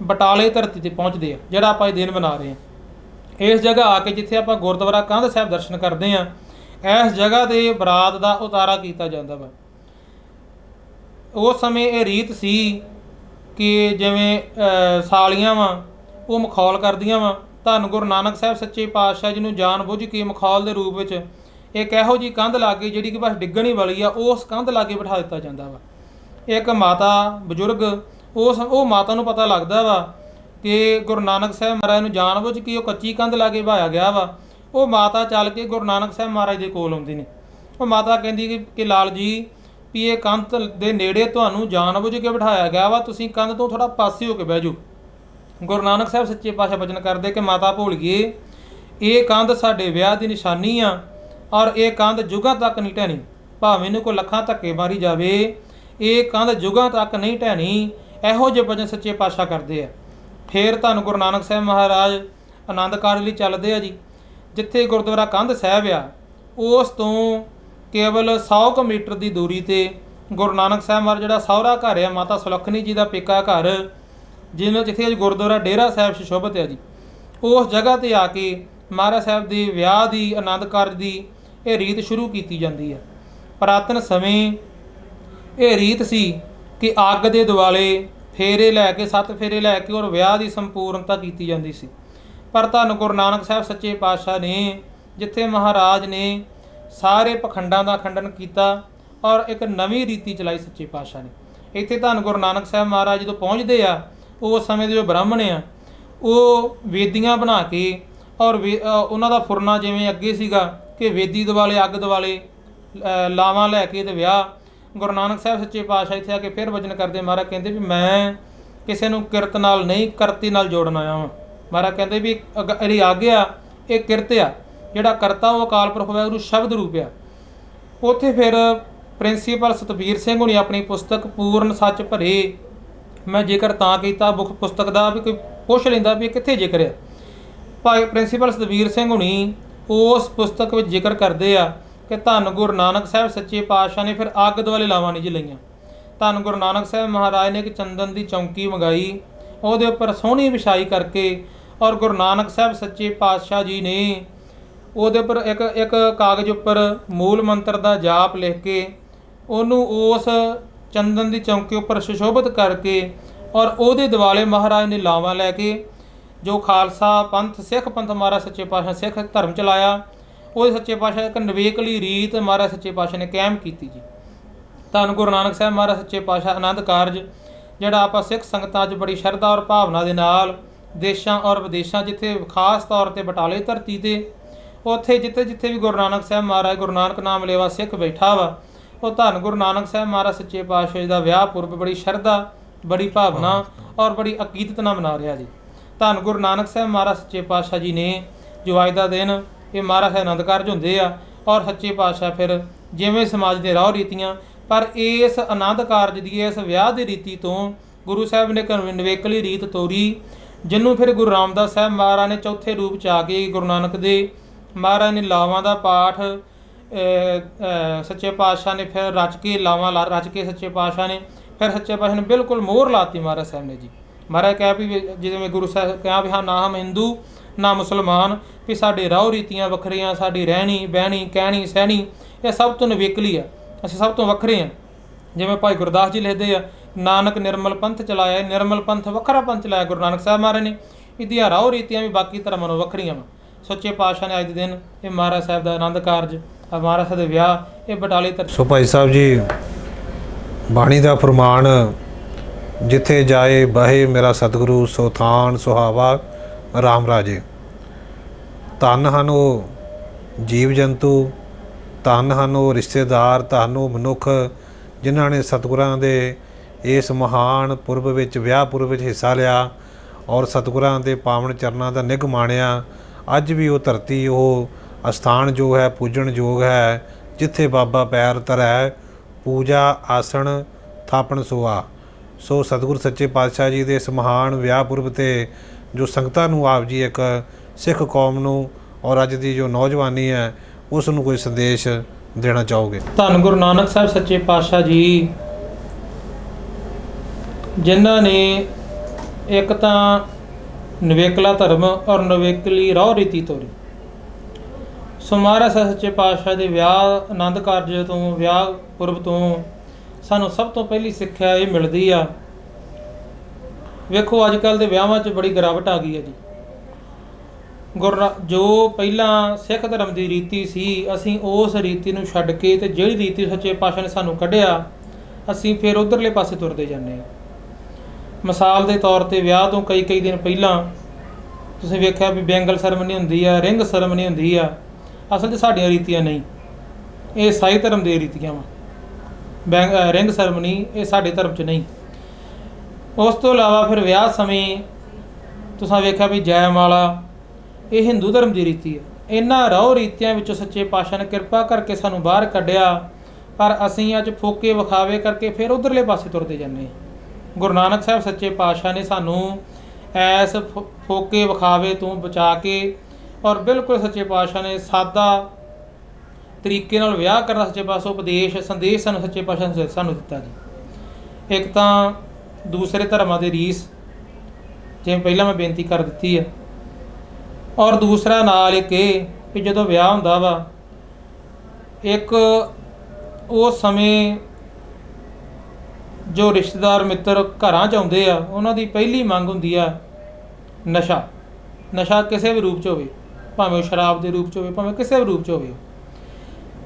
ਬਟਾਲੇ ਧਰਤੀ 'ਤੇ ਪਹੁੰਚਦੇ ਆ, ਜਿਹੜਾ ਆਪਾਂ ਇਹ ਦਿਨ ਬਣਾ ਰਹੇ ਹਾਂ। ਇਸ ਜਗ੍ਹਾ ਆ ਕੇ ਜਿੱਥੇ ਆਪਾਂ ਗੁਰਦੁਆਰਾ ਕੰਧ ਸਾਹਿਬ ਦਰਸ਼ਨ ਕਰਦੇ ਹਾਂ, ਇਸ ਜਗ੍ਹਾ 'ਤੇ ਬਰਾਤ ਦਾ ਉਤਾਰਾ ਕੀਤਾ ਜਾਂਦਾ ਵਾ। ਉਸ ਸਮੇਂ ਇਹ ਰੀਤ ਸੀ ਕਿ ਜਿਵੇਂ ਸਾਲੀਆਂ ਵਾ ਉਹ ਮਖੌਲ ਕਰਦੀਆਂ ਵਾ, ਧੰਨ ਗੁਰੂ ਨਾਨਕ ਸਾਹਿਬ ਸੱਚੇ ਪਾਤਸ਼ਾਹ ਜੀ ਨੂੰ ਜਾਣ ਬੁੱਝ ਕੇ ਮਖੌਲ ਦੇ ਰੂਪ ਵਿੱਚ ਇੱਕ ਇਹੋ ਜਿਹੀ ਕੰਧ ਲਾਗੇ ਜਿਹੜੀ ਕਿ ਬਸ ਡਿੱਗਣ ਹੀ ਵਾਲੀ ਆ, ਉਸ ਕੰਧ ਲਾਗੇ ਬਿਠਾ ਦਿੱਤਾ ਜਾਂਦਾ ਵਾ। ਇੱਕ ਮਾਤਾ ਬਜ਼ੁਰਗ, ਉਹ ਮਾਤਾ ਨੂੰ ਪਤਾ ਲੱਗਦਾ ਵਾ ਕਿ ਗੁਰੂ ਨਾਨਕ ਸਾਹਿਬ ਮਹਾਰਾਜ ਨੂੰ ਜਾਣ ਬੁੱਝ ਕੇ ਉਹ ਕੱਚੀ ਕੰਧ ਲਾਗੇ ਬਹਾਇਆ ਗਿਆ ਵਾ। ਉਹ ਮਾਤਾ ਚੱਲ ਕੇ ਗੁਰੂ ਨਾਨਕ ਸਾਹਿਬ ਮਹਾਰਾਜ ਦੇ ਕੋਲ ਆਉਂਦੀ ਨੇ। ਉਹ ਮਾਤਾ ਕਹਿੰਦੀ ਕਿ ਲਾਲ ਜੀ ਵੀ ਇਹ ਕੰਧ ਦੇ ਨੇੜੇ ਤੁਹਾਨੂੰ ਜਾਣ ਬੁੱਝ ਕੇ ਬਿਠਾਇਆ ਗਿਆ ਵਾ, ਤੁਸੀਂ ਕੰਧ ਤੋਂ ਥੋੜ੍ਹਾ ਪਾਸੇ ਹੋ ਕੇ ਬਹਿ ਜਾਓ। ਗੁਰੂ ਨਾਨਕ ਸਾਹਿਬ ਸੱਚੇ ਪਾਤਸ਼ਾਹ ਬਚਨ ਕਰਦੇ ਕਿ ਮਾਤਾ ਭੋਲੀਏ, ਇਹ ਕੰਧ ਸਾਡੇ ਵਿਆਹ ਦੀ ਨਿਸ਼ਾਨੀ ਆ, ਔਰ ਇਹ ਕੰਧ ਜੁਗਾਂ ਤੱਕ ਨਹੀਂ ਢਹਿਣੀ, ਭਾਵੇਂ ਇਹਨੂੰ ਕੋਈ ਲੱਖਾਂ ਧੱਕੇ ਮਾਰੀ ਜਾਵੇ, ਇਹ ਕੰਧ ਜੁਗਾਂ ਤੱਕ ਨਹੀਂ ਢਹਿਣੀ। ਇਹੋ ਜਿਹੇ ਬਚਨ ਸੱਚੇ ਪਾਤਸ਼ਾਹ ਕਰਦੇ ਆ। ਫਿਰ ਧੰਨ ਗੁਰੂ ਨਾਨਕ ਸਾਹਿਬ ਮਹਾਰਾਜ ਆਨੰਦ ਕਾਰਜ ਲਈ ਚੱਲਦੇ ਆ ਜੀ। ਜਿੱਥੇ ਗੁਰਦੁਆਰਾ ਕੰਧ ਸਾਹਿਬ ਆ, ਉਸ ਤੋਂ ਕੇਵਲ 100 ਮੀਟਰ ਦੀ ਦੂਰੀ 'ਤੇ ਗੁਰੂ ਨਾਨਕ ਸਾਹਿਬ ਮਹਾਰਾਜ ਜਿਹੜਾ ਸਹੁਰਾ ਘਰ ਆ, ਮਾਤਾ ਸੁਲੱਖਣੀ ਜੀ ਦਾ ਪੇਕਾ ਘਰ, ਜਿੱਥੇ ਅੱਜ ਗੁਰਦੁਆਰਾ ਡੇਰਾ ਸਾਹਿਬ ਸੁਸ਼ੋਭਿਤ ਹੈ ਜੀ, ਉਸ ਜਗ੍ਹਾ 'ਤੇ ਆ ਕੇ ਮਹਾਰਾਜ ਸਾਹਿਬ ਦੇ ਵਿਆਹ ਦੀ ਆਨੰਦ ਕਾਰਜ ਦੀ ਇਹ ਰੀਤ ਸ਼ੁਰੂ ਕੀਤੀ ਜਾਂਦੀ ਹੈ। ਪੁਰਾਤਨ ਸਮੇਂ ਇਹ ਰੀਤ ਸੀ ਕਿ ਅੱਗ ਦੇ ਦੁਆਲੇ ਫੇਰੇ ਲੈ ਕੇ 7 ਫੇਰੇ ਲੈ ਕੇ ਔਰ ਵਿਆਹ ਦੀ ਸੰਪੂਰਨਤਾ ਕੀਤੀ ਜਾਂਦੀ ਸੀ। ਪਰ ਧੰਨ ਗੁਰੂ ਨਾਨਕ ਸਾਹਿਬ ਸੱਚੇ ਪਾਤਸ਼ਾਹ ਨੇ, ਜਿੱਥੇ ਮਹਾਰਾਜ ਨੇ ਸਾਰੇ ਪਖੰਡਾਂ ਦਾ ਖੰਡਨ ਕੀਤਾ ਔਰ ਇੱਕ ਨਵੀਂ ਰੀਤੀ ਚਲਾਈ ਸੱਚੇ ਪਾਤਸ਼ਾਹ ਨੇ, ਇੱਥੇ ਧੰਨ ਗੁਰੂ ਨਾਨਕ ਸਾਹਿਬ ਮਹਾਰਾਜ ਜਦੋਂ ਪਹੁੰਚਦੇ ਆ, ਉਸ ਸਮੇਂ ਦੇ ਜੋ ਬ੍ਰਾਹਮਣ ਆ ਉਹ ਵੇਦੀਆਂ ਬਣਾ ਕੇ ਔਰ ਉਹਨਾਂ ਦਾ ਫੁਰਨਾ ਜਿਵੇਂ ਅੱਗੇ ਸੀਗਾ ਕਿ ਵੇਦੀ ਦੁਆਲੇ ਅੱਗ ਦੁਆਲੇ ਲਾਵਾਂ ਲੈ ਕੇ ਤੇ ਵਿਆਹ। ਗੁਰੂ ਨਾਨਕ ਸਾਹਿਬ ਸੱਚੇ ਪਾਤਸ਼ਾਹ ਇੱਥੇ ਆ ਕੇ ਫਿਰ ਵਚਨ ਕਰਦੇ, ਮਹਾਰਾਜ ਕਹਿੰਦੇ ਵੀ ਮੈਂ ਕਿਸੇ ਨੂੰ ਕਿਰਤ ਨਾਲ ਨਹੀਂ ਕਰਤੀ ਨਾਲ ਜੋੜਨ ਆਇਆ ਵਾਂ। ਮਹਾਰਾਜ ਕਹਿੰਦੇ ਵੀ ਜਿਹੜੀ ਆਗਿਆ ਇਹ ਕਿਰਤ ਆ, ਜਿਹੜਾ ਕਰਤਾ ਉਹ ਅਕਾਲ ਪੁਰਖ ਵਾਹਿਗੁਰੂ ਸ਼ਬਦ ਰੂਪ ਆ। ਉੱਥੇ ਫਿਰ ਪ੍ਰਿੰਸੀਪਲ ਸਤਬੀਰ ਸਿੰਘ ਹੁਣੀ ਆਪਣੀ ਪੁਸਤਕ ਪੂਰਨ ਸੱਚ ਭਰੇ, ਮੈਂ ਜ਼ਿਕਰ ਤਾਂ ਕੀਤਾ ਮੁੱਖ ਪੁਸਤਕ ਦਾ ਵੀ ਕੋਈ ਪੁੱਛ ਲੈਂਦਾ ਵੀ ਇਹ ਕਿੱਥੇ ਜ਼ਿਕਰ ਹੈ। ਭਾਈ ਪ੍ਰਿੰਸੀਪਲ ਸਤਬੀਰ ਸਿੰਘ ਹੁਣੀ ਉਸ ਪੁਸਤਕ ਵਿੱਚ ਜ਼ਿਕਰ ਕਰਦੇ ਆ ਕਿ ਧੰਨ ਗੁਰੂ ਨਾਨਕ ਸਾਹਿਬ ਸੱਚੇ ਪਾਤਸ਼ਾਹ ਨੇ ਫਿਰ ਅੱਗ ਦੁਆਲੇ ਲਾਵਾਂ ਨਹੀਂ ਜੀ ਲਈਆਂ। ਧੰਨ ਗੁਰੂ ਨਾਨਕ ਸਾਹਿਬ ਮਹਾਰਾਜ ਨੇ ਇੱਕ ਚੰਦਨ ਦੀ ਚੌਂਕੀ ਮੰਗਾਈ, ਉਹਦੇ ਉੱਪਰ ਸੋਹਣੀ ਵਿਛਾਈ ਕਰਕੇ, ਔਰ ਗੁਰੂ ਨਾਨਕ ਸਾਹਿਬ ਸੱਚੇ ਪਾਤਸ਼ਾਹ ਜੀ ਨੇ ਉਹਦੇ ਉੱਪਰ ਇੱਕ ਕਾਗਜ਼ ਉੱਪਰ ਮੂਲ ਮੰਤਰ ਦਾ ਜਾਪ ਲਿਖ ਕੇ ਉਹਨੂੰ ਉਸ ਚੰਦਨ ਦੀ ਚੌਂਕੀ ਉੱਪਰ ਸੁਸ਼ੋਭਿਤ ਕਰਕੇ, ਔਰ ਉਹਦੇ ਦਿਵਾਲੇ ਮਹਾਰਾਜ ਨੇ ਲਾਵਾਂ ਲੈ ਕੇ ਜੋ ਖਾਲਸਾ ਪੰਥ ਸਿੱਖ ਪੰਥ ਮਹਾਰਾਜ ਸੱਚੇ ਪਾਤਸ਼ਾਹ ਸਿੱਖ ਧਰਮ ਚਲਾਇਆ, ਉਹਦੇ ਸੱਚੇ ਪਾਤਸ਼ਾਹ ਇੱਕ ਨਿਵੇਕਲੀ ਰੀਤ ਮਹਾਰਾਜ ਸੱਚੇ ਪਾਤਸ਼ਾਹ ਨੇ ਕਾਇਮ ਕੀਤੀ ਜੀ। ਧੰਨ ਗੁਰੂ ਨਾਨਕ ਸਾਹਿਬ ਮਹਾਰਾਜ ਸੱਚੇ ਪਾਤਸ਼ਾਹ ਆਨੰਦ ਕਾਰਜ ਜਿਹੜਾ ਆਪਾਂ ਸਿੱਖ ਸੰਗਤਾਂ 'ਚ ਬੜੀ ਸ਼ਰਧਾ ਔਰ ਭਾਵਨਾ ਦੇ ਨਾਲ ਦੇਸ਼ਾਂ ਔਰ ਵਿਦੇਸ਼ਾਂ, ਜਿੱਥੇ ਖਾਸ ਤੌਰ 'ਤੇ ਬਟਾਲੇ ਧਰਤੀ 'ਤੇ, ਉੱਥੇ ਜਿੱਥੇ ਜਿੱਥੇ ਵੀ ਗੁਰੂ ਨਾਨਕ ਸਾਹਿਬ ਮਹਾਰਾਜ ਗੁਰੂ ਨਾਨਕ ਨਾਮ ਲੇਵਾ ਸਿੱਖ ਬੈਠਾ ਵਾ, ਉਹ ਧੰਨ ਗੁਰੂ ਨਾਨਕ ਸਾਹਿਬ ਮਹਾਰਾਜ ਸੱਚੇ ਪਾਤਸ਼ਾਹ ਜੀ ਦਾ ਵਿਆਹ ਪੁਰਬ ਬੜੀ ਸ਼ਰਧਾ, ਬੜੀ ਭਾਵਨਾ ਔਰ ਬੜੀ ਅਕੀਦਤ ਨਾਲ ਮਨਾ ਰਿਹਾ ਜੀ। ਧੰਨ ਗੁਰੂ ਨਾਨਕ ਸਾਹਿਬ ਮਹਾਰਾਜ ਸੱਚੇ ਪਾਤਸ਼ਾਹ ਜੀ ਨੇ ਜੋ ਅੱਜ ਦਾ ਦਿਨ ਇਹ ਮਹਾਰਾਜ ਆਨੰਦ ਕਾਰਜ ਹੁੰਦੇ ਆ, ਔਰ ਸੱਚੇ ਪਾਤਸ਼ਾਹ ਫਿਰ ਜਿਵੇਂ ਸਮਾਜ ਦੇ ਰਾਹ ਰੀਤੀਆਂ, ਪਰ ਇਸ ਆਨੰਦ ਕਾਰਜ ਦੀ ਇਸ ਵਿਆਹ ਦੀ ਰੀਤੀ ਤੋਂ ਗੁਰੂ ਸਾਹਿਬ ਨੇ ਨਿਵੇਕਲੀ ਰੀਤ ਤੋਰੀ, ਜਿਹਨੂੰ ਫਿਰ ਗੁਰੂ ਰਾਮਦਾਸ ਸਾਹਿਬ ਮਹਾਰਾਜ ਨੇ ਚੌਥੇ ਰੂਪ 'ਚ ਆ ਕੇ ਗੁਰੂ ਨਾਨਕ ਦੇ ਮਹਾਰਾਜ ਨੇ ਲਾਵਾਂ ਦਾ ਪਾਠ ਸੱਚੇ ਪਾਤਸ਼ਾਹ ਨੇ ਫਿਰ ਰਚ ਕੇ ਲਾਵਾਂ ਰਚ ਕੇ ਸੱਚੇ ਪਾਤਸ਼ਾਹ ਨੇ ਫਿਰ ਸੱਚੇ ਪਾਤਸ਼ਾਹ ਨੇ ਬਿਲਕੁਲ ਮੋਹਰ ਲਾਤੀ ਮਹਾਰਾਜ ਸਾਹਿਬ ਨੇ ਜੀ। ਮਹਾਰਾਜ ਕਹਿ ਵੀ ਜਿਵੇਂ ਗੁਰੂ ਸਾਹਿਬ ਕਿਹਾ ਵੀ ਹਾਂ ਨਾ ਹਮ ਹਿੰਦੂ ਨਾ ਮੁਸਲਮਾਨ, ਵੀ ਸਾਡੇ ਰਾਹ ਰੀਤੀਆਂ ਵੱਖਰੀਆਂ, ਸਾਡੀ ਰਹਿਣੀ ਬਹਿਣੀ ਕਹਿਣੀ ਸਹਿਣੀ ਇਹ ਸਭ ਤੋਂ ਨਿਵੇਕਲੀ ਆ, ਅਸੀਂ ਸਭ ਤੋਂ ਵੱਖਰੇ ਹਾਂ। ਜਿਵੇਂ ਭਾਈ ਗੁਰਦਾਸ ਜੀ ਲਿਖਦੇ ਆ, ਨਾਨਕ ਨਿਰਮਲ ਪੰਥ ਚਲਾਇਆ, ਨਿਰਮਲ ਪੰਥ ਵੱਖਰਾ ਪੰਥ ਚਲਾਇਆ ਗੁਰੂ ਨਾਨਕ ਸਾਹਿਬ ਮਹਾਰਾਜ ਨੇ, ਇਹਦੀਆਂ ਰਾਹ ਰੀਤੀਆਂ ਵੀ ਬਾਕੀ ਧਰਮਾਂ ਨਾਲੋਂ ਵੱਖਰੀਆਂ ਵਾ। ਸੱਚੇ ਪਾਤਸ਼ਾਹ ਨੇ ਅੱਜ ਦੇ ਦਿਨ ਇਹ ਮਹਾਰਾਜ ਸਾਹਿਬ ਦਾ ਆਨੰਦ ਕਾਰਜ, ਮਹਾਰਾਜ ਸਾਹਿਬ ਦੇ ਵਿਆਹ ਇਹ ਬਟਾਲੇ ਧਰਤੀ। ਸੋ ਭਾਈ ਸਾਹਿਬ ਜੀ, ਬਾਣੀ ਦਾ ਫਰਮਾਨ ਜਿੱਥੇ ਜਾਏ ਬਹੇ ਮੇਰਾ ਸਤਿਗੁਰੂ, ਸੋ ਥਾਨ ਸੁਹਾਵਾ ਰਾਮ ਰਾਜੇ। ਧੰਨ ਹਨ ਉਹ ਜੀਵ ਜੰਤੂ, ਧੰਨ ਹਨ ਉਹ ਰਿਸ਼ਤੇਦਾਰ, ਧੰਨ ਉਹ ਮਨੁੱਖ ਜਿਨ੍ਹਾਂ ਨੇ ਸਤਿਗੁਰਾਂ ਦੇ ਇਸ ਮਹਾਨ ਪੁਰਬ ਵਿੱਚ ਵਿਆਹ ਪੁਰਬ ਵਿੱਚ ਹਿੱਸਾ ਲਿਆ ਔਰ ਸਤਿਗੁਰਾਂ ਦੇ ਪਾਵਨ ਚਰਨਾਂ ਦਾ ਨਿੱਘ ਮਾਣਿਆ। ਅੱਜ ਵੀ ਉਹ ਧਰਤੀ ਉਹ ਅਸਥਾਨ ਜੋ ਹੈ ਪੂਜਣ ਯੋਗ ਹੈ, ਜਿੱਥੇ ਬਾਬਾ ਪੈਰ ਧਰੈ ਪੂਜਾ ਆਸਣ ਥਾਪਣ ਸੋਆ। ਸੋ ਸਤਿਗੁਰ ਸੱਚੇ ਪਾਤਸ਼ਾਹ ਜੀ ਦੇ ਇਸ ਮਹਾਨ ਵਿਆਹ ਪੁਰਬ 'ਤੇ ਜੋ ਸੰਗਤਾਂ ਨੂੰ ਆਪ ਜੀ ਇੱਕ ਸਿੱਖ ਕੌਮ ਨੂੰ ਔਰ ਅੱਜ ਦੀ ਜੋ ਨੌਜਵਾਨੀ ਹੈ ਉਸ ਨੂੰ ਕੋਈ ਸੰਦੇਸ਼ ਦੇਣਾ ਚਾਹੋਗੇ? ਧੰਨ ਗੁਰੂ ਨਾਨਕ ਸਾਹਿਬ ਸੱਚੇ ਪਾਤਸ਼ਾਹ ਜੀ ਜਿਨ੍ਹਾਂ ਨੇ ਇੱਕ ਤਾਂ ਨਿਵੇਕਲਾ ਧਰਮ ਔਰ ਨਿਵੇਕਲੀ ਰਾਹ ਰੀਤੀ ਤੋਰੀ, ਸੋ ਮਹਾਰਾਜ ਸੱਚੇ ਪਾਤਸ਼ਾਹ ਦੇ ਵਿਆਹ ਆਨੰਦ ਕਾਰਜ ਤੋਂ ਵਿਆਹ ਪੁਰਬ ਤੋਂ ਸਾਨੂੰ ਸਭ ਤੋਂ ਪਹਿਲੀ ਸਿੱਖਿਆ ਇਹ ਮਿਲਦੀ ਆ। ਵੇਖੋ ਅੱਜ ਕੱਲ੍ਹ ਦੇ ਵਿਆਹਾਂ 'ਚ ਬੜੀ ਗਿਰਾਵਟ ਆ ਗਈ ਹੈ ਜੀ। ਜੋ ਪਹਿਲਾਂ ਸਿੱਖ ਧਰਮ ਦੀ ਰੀਤੀ ਸੀ, ਅਸੀਂ ਉਸ ਰੀਤੀ ਨੂੰ ਛੱਡ ਕੇ ਤੇ ਜਿਹੜੀ ਰੀਤੀ ਸੱਚੇ ਪਾਤਸ਼ਾਹ ਨੇ ਸਾਨੂੰ ਕੱਢਿਆ, ਅਸੀਂ ਫਿਰ ਉਧਰਲੇ ਪਾਸੇ ਤੁਰਦੇ ਜਾਂਦੇ ਹਾਂ। ਮਿਸਾਲ ਦੇ ਤੌਰ 'ਤੇ ਵਿਆਹ ਤੋਂ ਕਈ ਦਿਨ ਪਹਿਲਾਂ ਤੁਸੀਂ ਵੇਖਿਆ ਵੀ ਬੈਂਗਲ ਸੈਰਮਨੀ ਹੁੰਦੀ ਆ, ਰਿੰਗ ਸੈਰਮਨੀ ਹੁੰਦੀ ਆ। ਅਸਲ 'ਚ ਸਾਡੀਆਂ ਰੀਤੀਆਂ ਨਹੀਂ, ਇਹ ਈਸਾਈ ਧਰਮ ਦੀਆਂ ਰੀਤੀਆਂ ਵਾ। ਰਿੰਗ ਸੈਰਮਨੀ ਇਹ ਸਾਡੇ ਧਰਮ 'ਚ ਨਹੀਂ। ਉਸ ਤੋਂ ਇਲਾਵਾ ਫਿਰ ਵਿਆਹ ਸਮੇਂ ਤੁਸੀਂ ਵੇਖਿਆ ਵੀ ਜੈਮਾਲਾ ਇਹ ਹਿੰਦੂ ਧਰਮ ਦੀ ਰੀਤੀ ਹੈ। ਇਹਨਾਂ ਰਾਹ ਰੀਤੀਆਂ ਵਿੱਚੋਂ ਸੱਚੇ ਪਾਤਸ਼ਾਹ ਨੇ ਕਿਰਪਾ ਕਰਕੇ ਸਾਨੂੰ ਬਾਹਰ ਕੱਢਿਆ, ਪਰ ਅਸੀਂ ਅੱਜ ਫੋਕੇ ਵਿਖਾਵੇ ਕਰਕੇ ਫਿਰ ਉਧਰਲੇ ਪਾਸੇ ਤੁਰਦੇ ਜਾਂਦੇ ਹਾਂ। ਗੁਰੂ ਨਾਨਕ ਸਾਹਿਬ ਸੱਚੇ ਪਾਤਸ਼ਾਹ ਨੇ ਸਾਨੂੰ ਐਸ ਫੋਕੇ ਵਿਖਾਵੇ ਤੋਂ ਬਚਾ ਕੇ ਔਰ ਬਿਲਕੁਲ ਸੱਚੇ ਪਾਤਸ਼ਾਹ ਨੇ ਸਾਦਾ ਤਰੀਕੇ ਨਾਲ ਵਿਆਹ ਕਰਨਾ ਸੱਚੇ ਪਾਤਸ਼ਾਹ ਉਪਦੇਸ਼ ਸੰਦੇਸ਼ ਸਾਨੂੰ ਸੱਚੇ ਪਾਤਸ਼ਾਹ ਨੇ ਸਾਨੂੰ ਦਿੱਤਾ ਜੀ। ਇੱਕ ਤਾਂ ਦੂਸਰੇ ਧਰਮਾਂ ਦੇ ਰੀਸ, ਜਿਵੇਂ ਪਹਿਲਾਂ ਮੈਂ ਬੇਨਤੀ ਕਰ ਦਿੱਤੀ ਹੈ, ਔਰ ਦੂਸਰਾ ਨਾਲ ਇੱਕ ਇਹ ਵੀ ਜਦੋਂ ਵਿਆਹ ਹੁੰਦਾ ਵਾ, ਇੱਕ ਉਸ ਸਮੇਂ ਜੋ ਰਿਸ਼ਤੇਦਾਰ ਮਿੱਤਰ ਘਰਾਂ 'ਚ ਆਉਂਦੇ ਆ, ਉਹਨਾਂ ਦੀ ਪਹਿਲੀ ਮੰਗ ਹੁੰਦੀ ਆ ਨਸ਼ਾ। ਨਸ਼ਾ ਕਿਸੇ ਵੀ ਰੂਪ 'ਚ ਹੋਵੇ, ਭਾਵੇਂ ਉਹ ਸ਼ਰਾਬ ਦੇ ਰੂਪ 'ਚ ਹੋਵੇ, ਭਾਵੇਂ ਕਿਸੇ ਵੀ ਰੂਪ 'ਚ ਹੋਵੇ।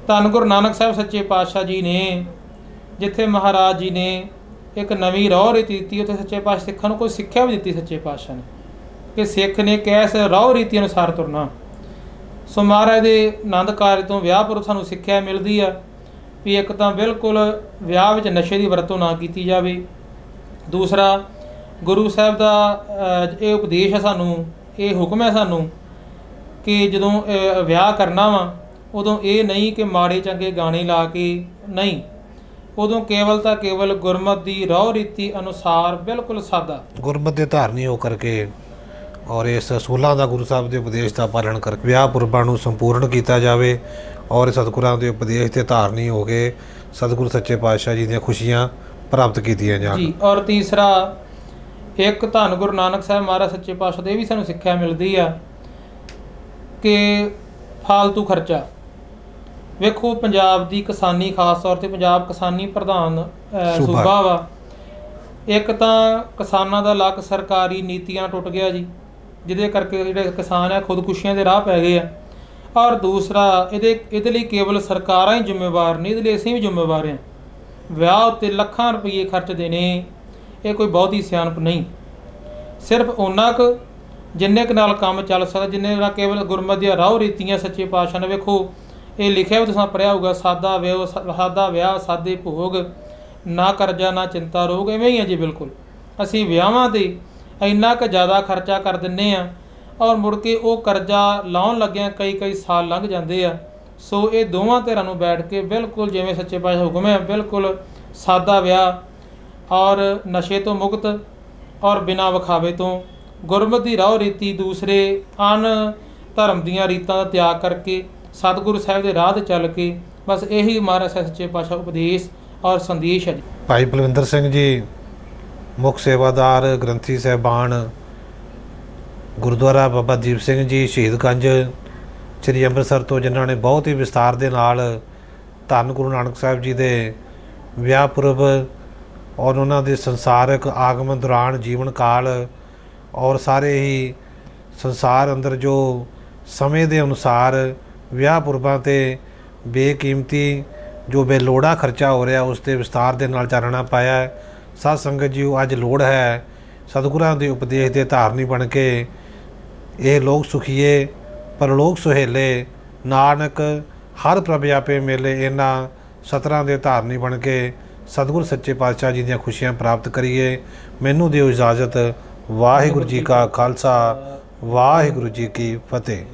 ਧੰਨ ਗੁਰੂ ਨਾਨਕ ਸਾਹਿਬ ਸੱਚੇ ਪਾਤਸ਼ਾਹ ਜੀ ਨੇ ਜਿੱਥੇ ਮਹਾਰਾਜ ਜੀ ਨੇ ਇੱਕ ਨਵੀਂ ਰਾਹ ਰੀਤੀ ਦਿੱਤੀ, ਉੱਥੇ ਸੱਚੇ ਪਾਤਸ਼ਾਹ ਸਿੱਖਾਂ ਨੂੰ ਕੋਈ ਸਿੱਖਿਆ ਵੀ ਦਿੱਤੀ ਸੱਚੇ ਪਾਤਸ਼ਾਹ ਨੇ ਕਿ ਸਿੱਖ ਨੇ ਕਿਸ ਰਾਹ ਰੀਤੀ ਅਨੁਸਾਰ ਤੁਰਨਾ। ਸੋ ਮਹਾਰਾਜ ਦੇ ਆਨੰਦ ਕਾਰਜ ਤੋਂ ਵਿਆਹ ਪੁਰਬ ਸਾਨੂੰ ਸਿੱਖਿਆ ਮਿਲਦੀ ਆ ਵੀ ਇੱਕ ਤਾਂ ਬਿਲਕੁਲ ਵਿਆਹ ਵਿੱਚ ਨਸ਼ੇ ਦੀ ਵਰਤੋਂ ਨਾ ਕੀਤੀ ਜਾਵੇ। ਦੂਸਰਾ ਗੁਰੂ ਸਾਹਿਬ ਦਾ ਇਹ ਉਪਦੇਸ਼ ਹੈ ਸਾਨੂੰ, ਇਹ ਹੁਕਮ ਹੈ ਸਾਨੂੰ ਕਿ ਜਦੋਂ ਵਿਆਹ ਕਰਨਾ ਵਾ ਉਦੋਂ ਇਹ ਨਹੀਂ ਕਿ ਮਾੜੇ ਚੰਗੇ ਗਾਣੇ ਲਾ ਕੇ, ਨਹੀਂ, ਉਦੋਂ ਕੇਵਲ ਤਾਂ ਕੇਵਲ ਗੁਰਮਤਿ ਦੀ ਰਹੁ ਰੀਤੀ ਅਨੁਸਾਰ ਬਿਲਕੁਲ ਸਾਦਾ ਗੁਰਮਤਿ ਦੇ ਧਾਰਨੀ ਹੋ ਕਰਕੇ ਔਰ ਇਸ ਅਸੂਲਾਂ ਦਾ ਗੁਰੂ ਸਾਹਿਬ ਦੇ ਉਪਦੇਸ਼ ਦਾ ਪਾਲਣ ਕਰਕੇ ਵਿਆਹ ਪੁਰਬਾਂ ਨੂੰ ਸੰਪੂਰਨ ਕੀਤਾ ਜਾਵੇ ਔਰ ਸਤਿਗੁਰਾਂ ਦੇ ਉਪਦੇਸ਼ ਤੇ ਧਾਰਨੀ ਹੋ ਕੇ ਸਤਿਗੁਰੂ ਸੱਚੇ ਪਾਤਸ਼ਾਹ ਜੀ ਦੀਆਂ ਖੁਸ਼ੀਆਂ ਪ੍ਰਾਪਤ ਕੀਤੀਆਂ ਜਾਣ। ਜੀ। ਔਰ ਤੀਸਰਾ, ਇੱਕ ਧੰਨ ਗੁਰੂ ਨਾਨਕ ਸਾਹਿਬ ਮਹਾਰਾਜ ਸੱਚੇ ਪਾਤਸ਼ਾਹ ਦੇ ਵੀ ਸਾਨੂੰ ਸਿੱਖਿਆ ਮਿਲਦੀ ਆ ਕਿ ਫਾਲਤੂ ਖਰਚਾ। ਵੇਖੋ, ਪੰਜਾਬ ਦੀ ਕਿਸਾਨੀ, ਖਾਸ ਤੌਰ ਤੇ ਪੰਜਾਬ ਕਿਸਾਨੀ ਪ੍ਰਧਾਨ ਸੂਬਾ ਵਾ। ਇੱਕ ਤਾਂ ਕਿਸਾਨਾਂ ਦਾ ਲੱਕ ਸਰਕਾਰੀ ਨੀਤੀਆਂ ਟੁੱਟ ਗਿਆ ਜੀ, ਜਿਹਦੇ ਕਰਕੇ ਜਿਹੜੇ ਕਿਸਾਨ ਆ ਖੁਦਕੁਸ਼ੀਆਂ ਦੇ ਰਾਹ ਪੈ ਗਏ ਆ। ਔਰ ਦੂਸਰਾ, ਇਹਦੇ ਲਈ ਕੇਵਲ ਸਰਕਾਰਾਂ ਹੀ ਜ਼ਿੰਮੇਵਾਰ ਨਹੀਂ, ਇਹਦੇ ਲਈ ਅਸੀਂ ਵੀ ਜ਼ਿੰਮੇਵਾਰ ਹਾਂ। ਵਿਆਹ ਉੱਤੇ ਲੱਖਾਂ ਰੁਪਏ ਖਰਚ ਦੇਣੇ ਇਹ ਕੋਈ ਬਹੁਤੀ ਸਿਆਣਪ ਨਹੀਂ। ਸਿਰਫ ਉਹਨਾਂ ਕੁ ਜਿੰਨੇ ਕੁ ਨਾਲ ਕੰਮ ਚੱਲ ਸਕਦਾ, ਜਿੰਨੇ ਨਾਲ ਕੇਵਲ ਗੁਰਮਤਿ ਦੀਆਂ ਰਾਹ ਰੀਤੀਆਂ ਸੱਚੇ ਪਾਤਸ਼ਾਹ ਨੇ, ਵੇਖੋ ਇਹ ਲਿਖਿਆ ਵੀ ਤੁਸੀਂ ਪੜ੍ਹਿਆ ਹੋਊਗਾ, ਸਾਦਾ ਵਿਆਹ ਸਾਦੇ ਭੋਗ, ਨਾ ਕਰਜ਼ਾ ਨਾ ਚਿੰਤਾ ਰੋਗ। ਇਵੇਂ ਹੀ ਆ ਜੀ। ਬਿਲਕੁਲ ਅਸੀਂ ਵਿਆਹਾਂ 'ਤੇ ਇੰਨਾ ਕੁ ਜ਼ਿਆਦਾ ਖਰਚਾ ਕਰ ਦਿੰਦੇ ਹਾਂ ਔਰ ਮੁੜ ਕੇ ਉਹ ਕਰਜ਼ਾ ਲਾਉਣ ਲੱਗਿਆਂ ਕਈ ਸਾਲ ਲੰਘ ਜਾਂਦੇ ਆ। ਸੋ ਇਹ ਦੋਵਾਂ ਧਿਰਾਂ ਨੂੰ ਬੈਠ ਕੇ ਬਿਲਕੁਲ ਜਿਵੇਂ ਸੱਚੇ ਪਾਤਸ਼ਾਹ ਹੁਕਮ ਹੈ, ਬਿਲਕੁਲ ਸਾਦਾ ਵਿਆਹ ਔਰ ਨਸ਼ੇ ਤੋਂ ਮੁਕਤ ਔਰ ਬਿਨਾਂ ਵਿਖਾਵੇ ਤੋਂ ਗੁਰਮਤਿ ਦੀ ਰਾਹ ਰੀਤੀ, ਦੂਸਰੇ ਅਨ ਧਰਮ ਦੀਆਂ ਰੀਤਾਂ ਦਾ ਤਿਆਗ ਕਰਕੇ ਸਤਿਗੁਰੂ ਸਾਹਿਬ ਦੇ ਰਾਹ 'ਤੇ ਚੱਲ ਕੇ, ਬਸ ਇਹੀ ਮਹਾਰਾਜ ਸੱਚੇ ਪਾਤਸ਼ਾਹ ਉਪਦੇਸ਼ ਔਰ ਸੰਦੇਸ਼ ਹੈ ਜੀ। ਭਾਈ ਬਲਵਿੰਦਰ ਸਿੰਘ ਜੀ ਮੁੱਖ ਸੇਵਾਦਾਰ ਗ੍ਰੰਥੀ ਸਾਹਿਬਾਨ ਗੁਰਦੁਆਰਾ ਬਾਬਾ ਦੀਪ ਸਿੰਘ ਜੀ ਸ਼ਹੀਦਗੰਜ ਸ੍ਰੀ ਅੰਮ੍ਰਿਤਸਰ ਤੋਂ, ਜਿਨ੍ਹਾਂ ਨੇ ਬਹੁਤ ਹੀ ਵਿਸਤਾਰ ਦੇ ਨਾਲ ਧੰਨ ਗੁਰੂ ਨਾਨਕ ਸਾਹਿਬ ਜੀ ਦੇ ਵਿਆਹ ਪੁਰਬ ਔਰ ਉਹਨਾਂ ਦੇ ਸੰਸਾਰਿਕ ਆਗਮਨ ਦੌਰਾਨ ਜੀਵਨ ਕਾਲ ਔਰ ਸਾਰੇ ਹੀ ਸੰਸਾਰ ਅੰਦਰ ਜੋ ਸਮੇਂ ਦੇ ਅਨੁਸਾਰ ਵਿਆਹ ਪੁਰਬਾਂ 'ਤੇ ਬੇਕੀਮਤੀ ਜੋ ਬੇਲੋੜਾ ਖਰਚਾ ਹੋ ਰਿਹਾ, ਉਸ 'ਤੇ ਵਿਸਤਾਰ ਦੇ ਨਾਲ ਚਾਨਣਾ ਪਾਇਆ ਹੈ। ਸਾਧ ਸੰਗਤ ਜੀ, ਅੱਜ ਲੋੜ ਹੈ ਸਤਿਗੁਰਾਂ ਦੇ ਉਪਦੇਸ਼ ਦੇ ਧਾਰਨੀ ਬਣ ਕੇ ਇਹ ਲੋਕ ਸੁਖੀਏ ਪਰਲੋਕ ਸੁਹੇਲੇ, ਨਾਨਕ ਹਰ ਪ੍ਰਭ ਆਪੇ ਮੇਲੇ, ਇਹਨਾਂ ਸਤਰਾਂ ਦੇ ਧਾਰਨੀ ਬਣ ਕੇ ਸਤਿਗੁਰ ਸੱਚੇ ਪਾਤਸ਼ਾਹ ਜੀ ਦੀਆਂ ਖੁਸ਼ੀਆਂ ਪ੍ਰਾਪਤ ਕਰੀਏ। ਮੈਨੂੰ ਦਿਓ ਇਜਾਜ਼ਤ। ਵਾਹਿਗੁਰੂ ਜੀ ਕਾ ਖਾਲਸਾ, ਵਾਹਿਗੁਰੂ ਜੀ ਕੀ ਫਤਿਹ।